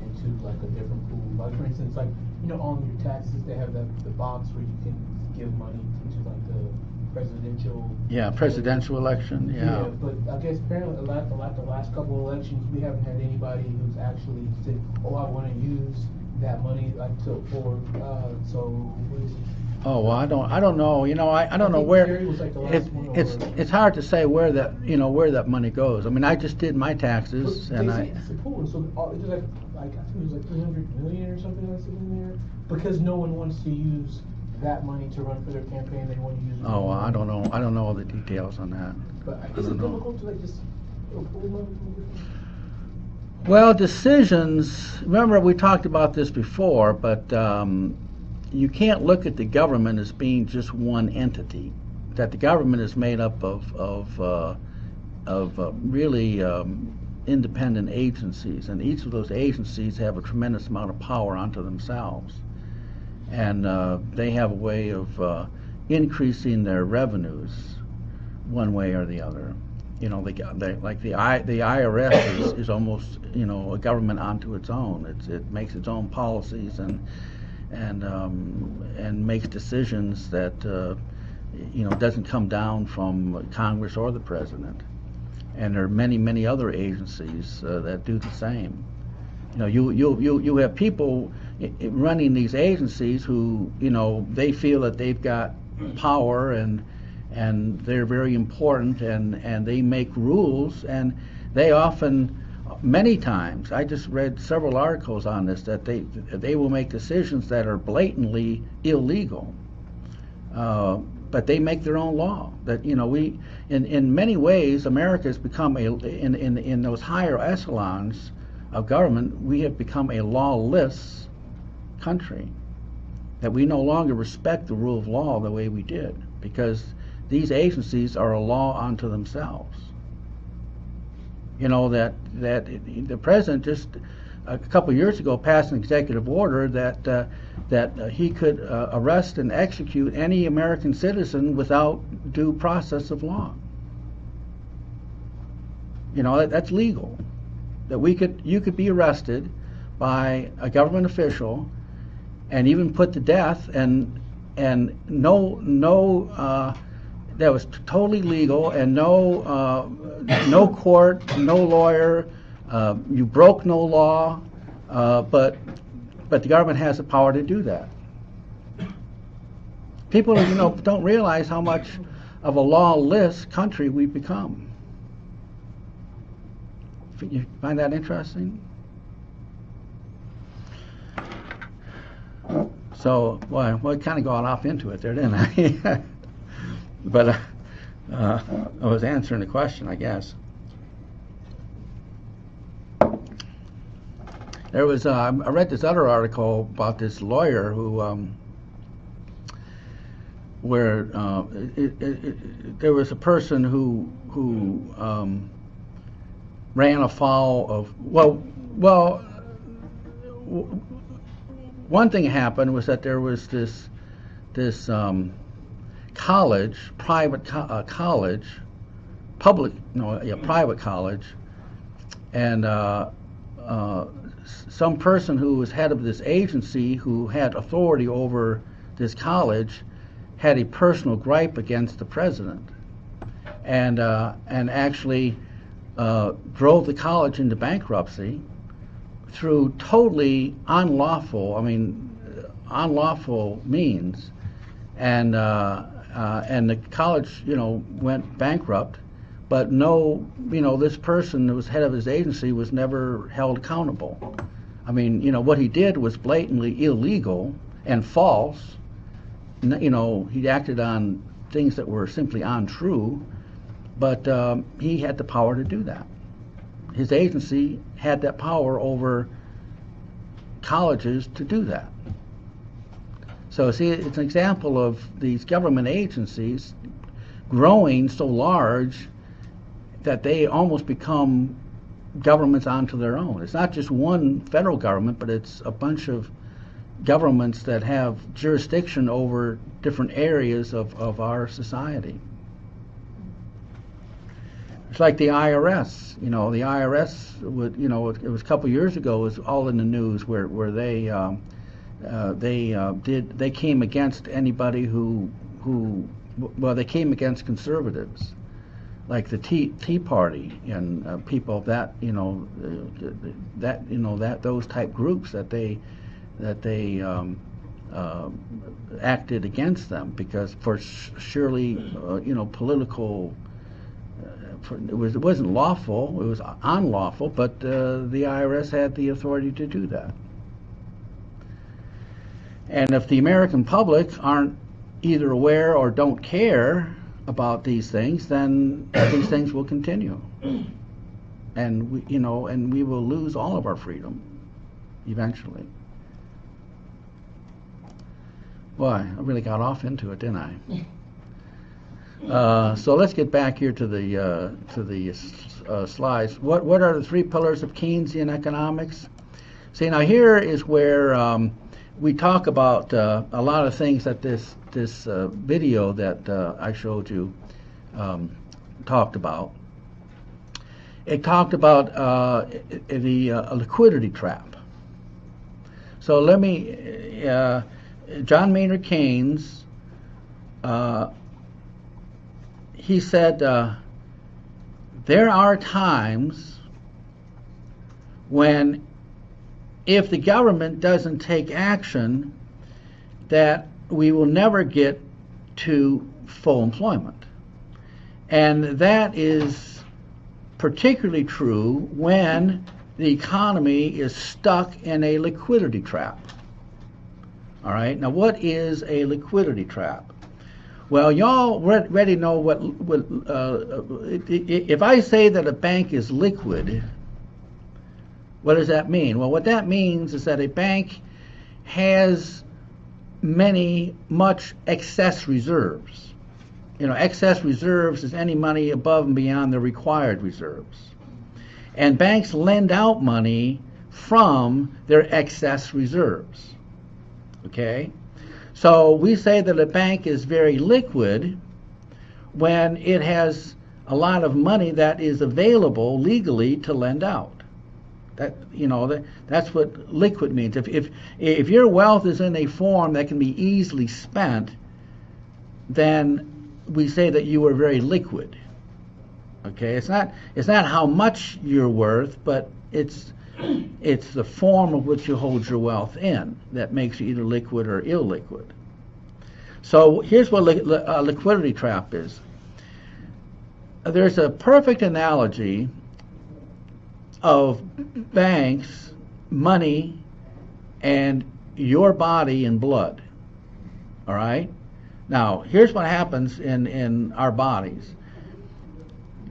into like a different pool? Like for instance, like on your taxes they have the box where you can give money into like the presidential. Yeah, presidential election. Yeah. Yeah, but I guess apparently the last couple of elections we haven't had anybody who's actually said, "Oh, I want to use that money like for so." What is it? Oh well, I don't know. I don't know where. It's hard to say where that money goes. I mean, I just did my taxes, and it's a pool. So it's like I think it was like 300 million or something like that in there because no one wants to use that money to run for their campaign. They want to use it. Oh, well, I don't know. I don't know all the details on that. But is it difficult to like just pull money from different? Well, decisions. Remember, we talked about this before, but. You can't look at the government as being just one entity. That the government is made up of really independent agencies, and each of those agencies have a tremendous amount of power unto themselves, and they have a way of increasing their revenues one way or the other. Like the IRS is almost a government unto its own. It makes its own policies and makes decisions that doesn't come down from Congress or the president. And there are many other agencies that do the same. You have people running these agencies who they feel that they've got power and they're very important and they make rules, and they often. Many times, I just read several articles on this, that they will make decisions that are blatantly illegal, but they make their own law. That we, in many ways, America has become in those higher echelons of government, we have become a lawless country. That we no longer respect the rule of law the way we did, because these agencies are a law unto themselves. That the president just a couple of years ago passed an executive order that he could arrest and execute any American citizen without due process of law. That's legal. That you could be arrested by a government official and even put to death, and no. That was totally legal, and no court, no lawyer. You broke no law, but the government has the power to do that. People, don't realize how much of a lawless country we've become. You find that interesting? So, well, I kind of got off into it there, didn't I? But I was answering the question, I guess. There was I read this other article about this lawyer who where there was a person who ran afoul of one thing happened was that there was this college, private college, public, no, yeah, private college, and some person who was head of this agency who had authority over this college had a personal gripe against the president, and actually drove the college into bankruptcy through totally unlawful means, and the college, went bankrupt, but this person who was head of his agency was never held accountable. What he did was blatantly illegal and false. He acted on things that were simply untrue, but he had the power to do that. His agency had that power over colleges to do that. So see, it's an example of these government agencies growing so large that they almost become governments onto their own. It's not just one federal government, but it's a bunch of governments that have jurisdiction over different areas of our society. It's like the IRS. The IRS would, it was a couple years ago. It was all in the news where they came against anybody who they came against conservatives, like the Tea Party and people of that, those type groups that they acted against them because for surely political. It wasn't lawful, it was unlawful, but the IRS had the authority to do that. And if the American public aren't either aware or don't care about these things, then these things will continue. And we will lose all of our freedom eventually. Boy, I really got off into it, didn't I? So let's get back here to the slides. What are the three pillars of Keynesian economics? See, now here is where we talk about a lot of things that this video that I showed you talked about. It talked about the liquidity trap. So let me, John Maynard Keynes, he said, there are times when if the government doesn't take action, that we will never get to full employment. And that is particularly true when the economy is stuck in a liquidity trap. All right, now what is a liquidity trap? Well, y'all already know what if I say that a bank is liquid, what does that mean? Well, what that means is that a bank has much excess reserves. Excess reserves is any money above and beyond the required reserves. And banks lend out money from their excess reserves. Okay? So we say that a bank is very liquid when it has a lot of money that is available legally to lend out. That's what liquid means. If your wealth is in a form that can be easily spent, then we say that you are very liquid. Okay, it's not how much you're worth, but it's the form of which you hold your wealth in that makes you either liquid or illiquid. So here's what a liquidity trap is. There's a perfect analogy of banks, money, and your body and blood. All right? Now, here's what happens in our bodies.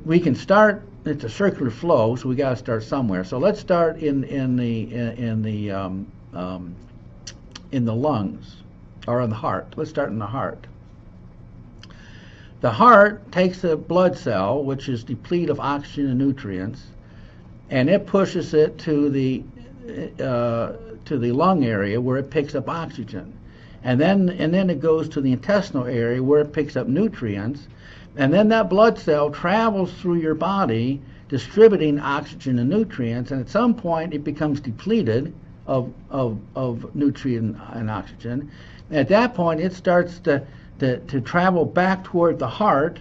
We can start, it's a circular flow, so we got to start somewhere. So let's start in the lungs or in the heart. Let's start in the heart. The heart takes a blood cell, which is depleted of oxygen and nutrients, and it pushes it to the lung area where it picks up oxygen. and then it goes to the intestinal area where it picks up nutrients, and then that blood cell travels through your body distributing oxygen and nutrients, and at some point it becomes depleted of nutrient and oxygen. At that point it starts to travel back toward the heart,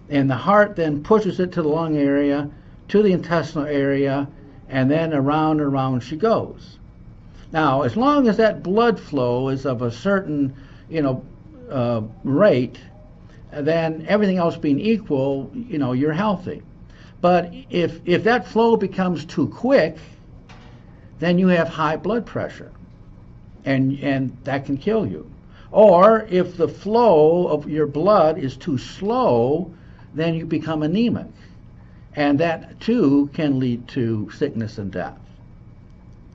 and the heart then pushes it to the lung area, to the intestinal area, and then around and around she goes. Now, as long as that blood flow is of a certain, rate, then everything else being equal, you're healthy. But if that flow becomes too quick, then you have high blood pressure, and that can kill you. Or if the flow of your blood is too slow, then you become anemic, and that too can lead to sickness and death.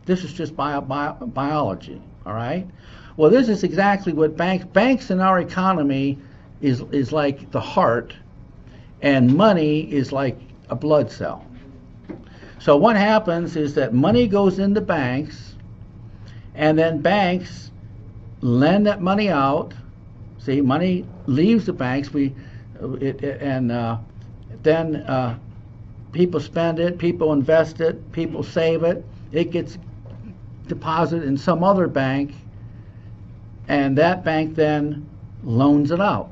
This is just biology, all right? Well, this is exactly what banks in our economy is like the heart, and money is like a blood cell. So what happens is that money goes into banks, and then banks lend that money out. See, money leaves the banks, then people spend it, people invest it, people save it. It gets deposited in some other bank, and that bank then loans it out.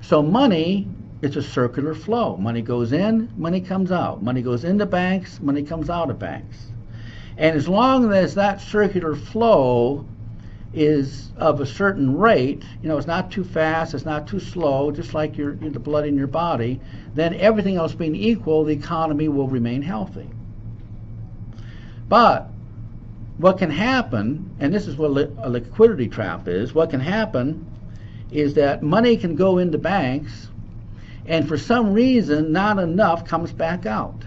So money, it's a circular flow. Money goes in, money comes out. Money goes into banks, money comes out of banks. And as long as that circular flow is of a certain rate, it's not too fast, it's not too slow, just like the blood in your body, then everything else being equal, the economy will remain healthy. But what can happen, and this is what a liquidity trap is, what can happen is that money can go into banks, and for some reason not enough comes back out.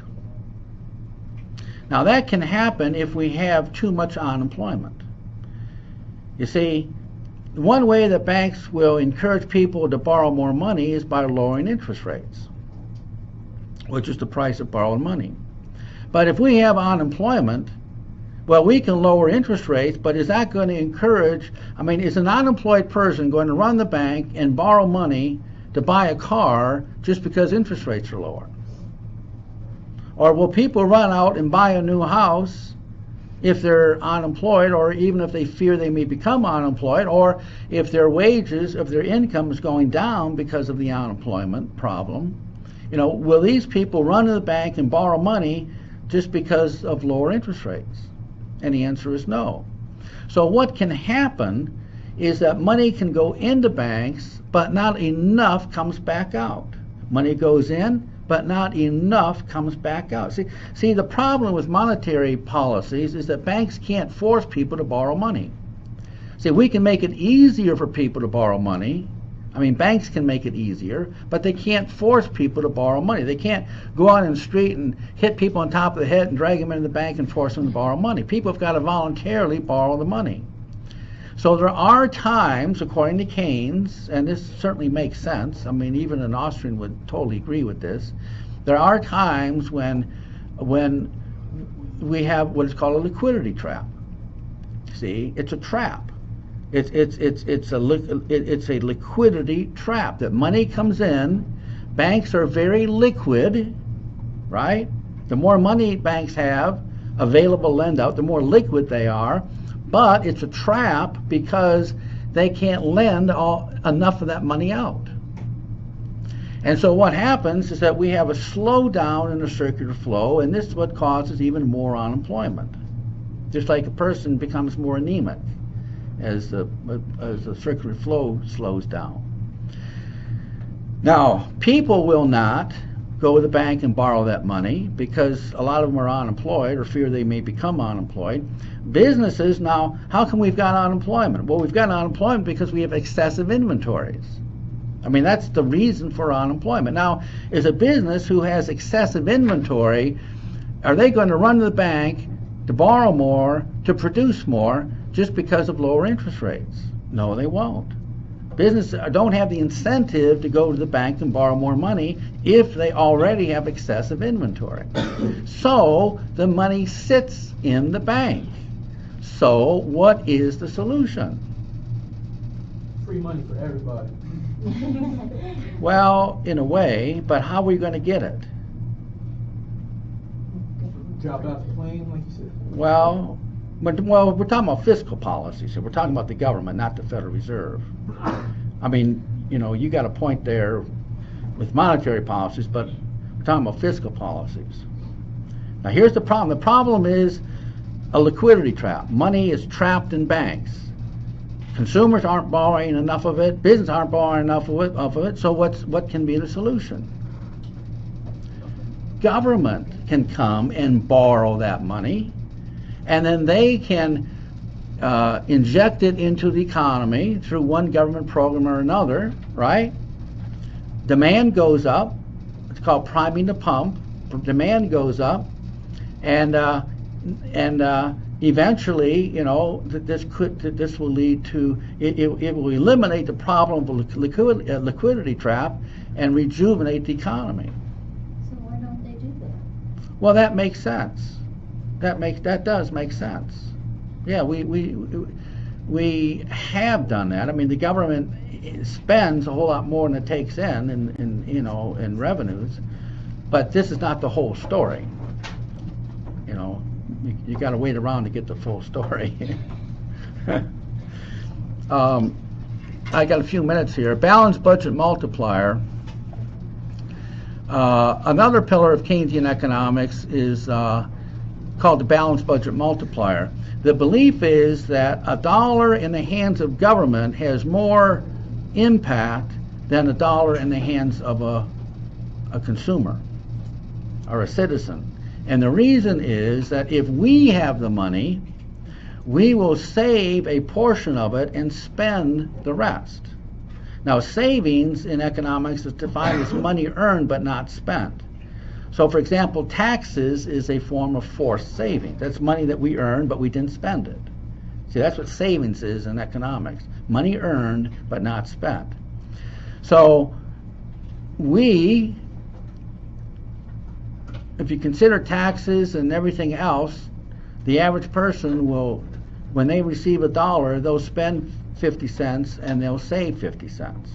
Now that can happen if we have too much unemployment. You see, one way that banks will encourage people to borrow more money is by lowering interest rates, which is the price of borrowing money. But if we have unemployment, well, we can lower interest rates, but is that going to encourage, is an unemployed person going to run the bank and borrow money to buy a car just because interest rates are lower? Or will people run out and buy a new house if they're unemployed, or even if they fear they may become unemployed, or if their wages, if their income is going down because of the unemployment problem? Will these people run to the bank and borrow money just because of lower interest rates? And the answer is no. So what can happen is that money can go into banks, but not enough comes back out. Money goes in, but not enough comes back out. See, the problem with monetary policies is that banks can't force people to borrow money. See, we can make it easier for people to borrow money. Banks can make it easier, but they can't force people to borrow money. They can't go out in the street and hit people on top of the head and drag them into the bank and force them to borrow money. People have got to voluntarily borrow the money. So there are times, according to Keynes, and this certainly makes sense, even an Austrian would totally agree with this, there are times when we have what is called a liquidity trap. See, it's a trap. It's a liquidity trap, that money comes in, banks are very liquid, right? The more money banks have available to lend out, the more liquid they are. But it's a trap because they can't lend enough of that money out. And so what happens is that we have a slowdown in the circular flow, and this is what causes even more unemployment. Just like a person becomes more anemic as the circular flow slows down. Now, people will not go to the bank and borrow that money because a lot of them are unemployed or fear they may become unemployed. Businesses, now, how come we've got unemployment? Well, we've got unemployment because we have excessive inventories. That's the reason for unemployment. Now, is a business who has excessive inventory, are they going to run to the bank to borrow more, to produce more, just because of lower interest rates? No, they won't. Businesses don't have the incentive to go to the bank and borrow more money if they already have excessive inventory. So the money sits in the bank. So what is the solution? free money for everybody. Well, in a way, but how are we going to get it? Drop out the plane, like you said. Well, we're talking about fiscal policy, so we're talking about the government, not the Federal Reserve. I mean, you got a point there with monetary policies, but we're talking about fiscal policies. Now, here's the problem. The problem is a liquidity trap. Money is trapped in banks. Consumers aren't borrowing enough of it. Businesses aren't borrowing enough of it. So what can be the solution? Government can come and borrow that money, and then they can inject it into the economy through one government program or another, right? Demand goes up. It's called priming the pump. Demand goes up, and eventually, this will lead to it will eliminate the problem of liquidity trap and rejuvenate the economy. So why don't they do that? Well, that makes sense. That does make sense. Yeah, we have done that. I mean, the government spends a whole lot more than it takes in revenues, but this is not the whole story. You got to wait around to get the full story. I got a few minutes here. Balanced budget multiplier. Another pillar of Keynesian economics is called the balanced budget multiplier. The belief is that a dollar in the hands of government has more impact than a dollar in the hands of a consumer or a citizen. And the reason is that if we have the money, we will save a portion of it and spend the rest. Now, savings in economics is defined as money earned but not spent. So, for example, taxes is a form of forced saving. That's money that we earned but we didn't spend it. See, that's what savings is in economics. Money earned but not spent. So, if you consider taxes and everything else, the average person will, when they receive a dollar, they'll spend 50 cents and they'll save 50 cents.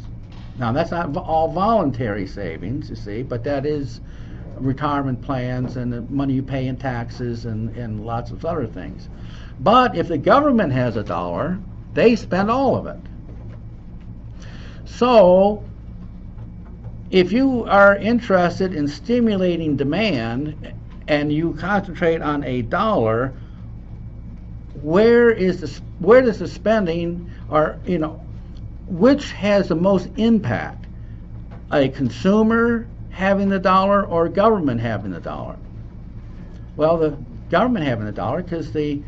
Now, that's not all voluntary savings, you see, but that is retirement plans and the money you pay in taxes and lots of other things. But if the government has a dollar, they spend all of it. So, if you are interested in stimulating demand and you concentrate on a dollar, where does the spending, or which has the most impact? A consumer having the dollar or government having the dollar? Well, the government having the dollar, because the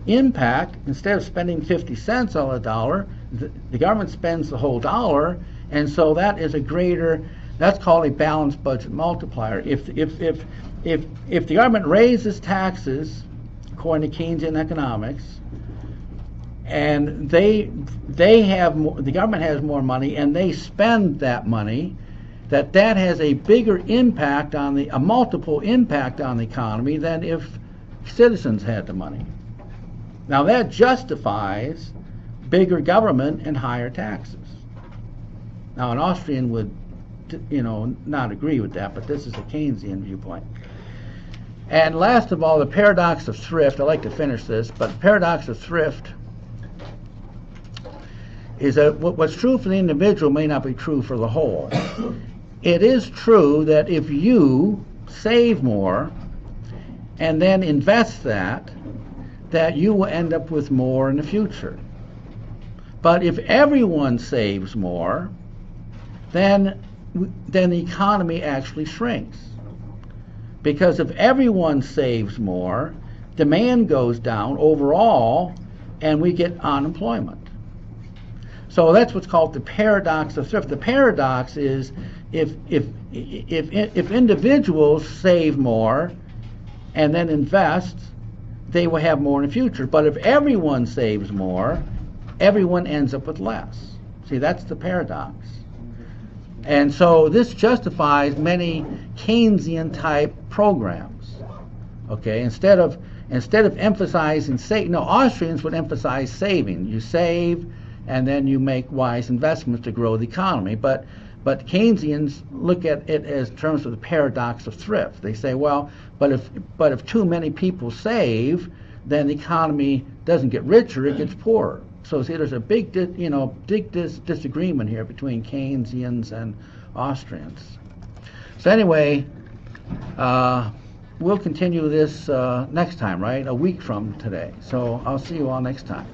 impact, instead of spending 50 cents on a dollar, the government spends the whole dollar, and so that is a greater. That's called a balanced budget multiplier. If the government raises taxes, according to Keynesian economics, and the government has more money and they spend that money, that has a bigger impact a multiple impact on the economy than if citizens had the money. Now that justifies bigger government and higher taxes. Now an Austrian would not agree with that, but this is a Keynesian viewpoint. And last of all, the paradox of thrift. I like to finish this, but the paradox of thrift is that what's true for the individual may not be true for the whole. It is true that if you save more and then invest that you will end up with more in the future. But if everyone saves more, then the economy actually shrinks. Because if everyone saves more, demand goes down overall, and we get unemployment. So that's what's called the paradox of thrift. The paradox is if individuals save more and then invest, they will have more in the future. But if everyone saves more, everyone ends up with less. See, that's the paradox. And so this justifies many Keynesian type programs. Okay, instead of emphasizing Austrians would emphasize saving. You save, and then you make wise investments to grow the economy. But Keynesians look at it as terms of the paradox of thrift. They say, well, but if too many people save, then the economy doesn't get richer, it gets poorer. So see, there's a big disagreement here between Keynesians and Austrians. So anyway, we'll continue this next time, right? A week from today. So I'll see you all next time.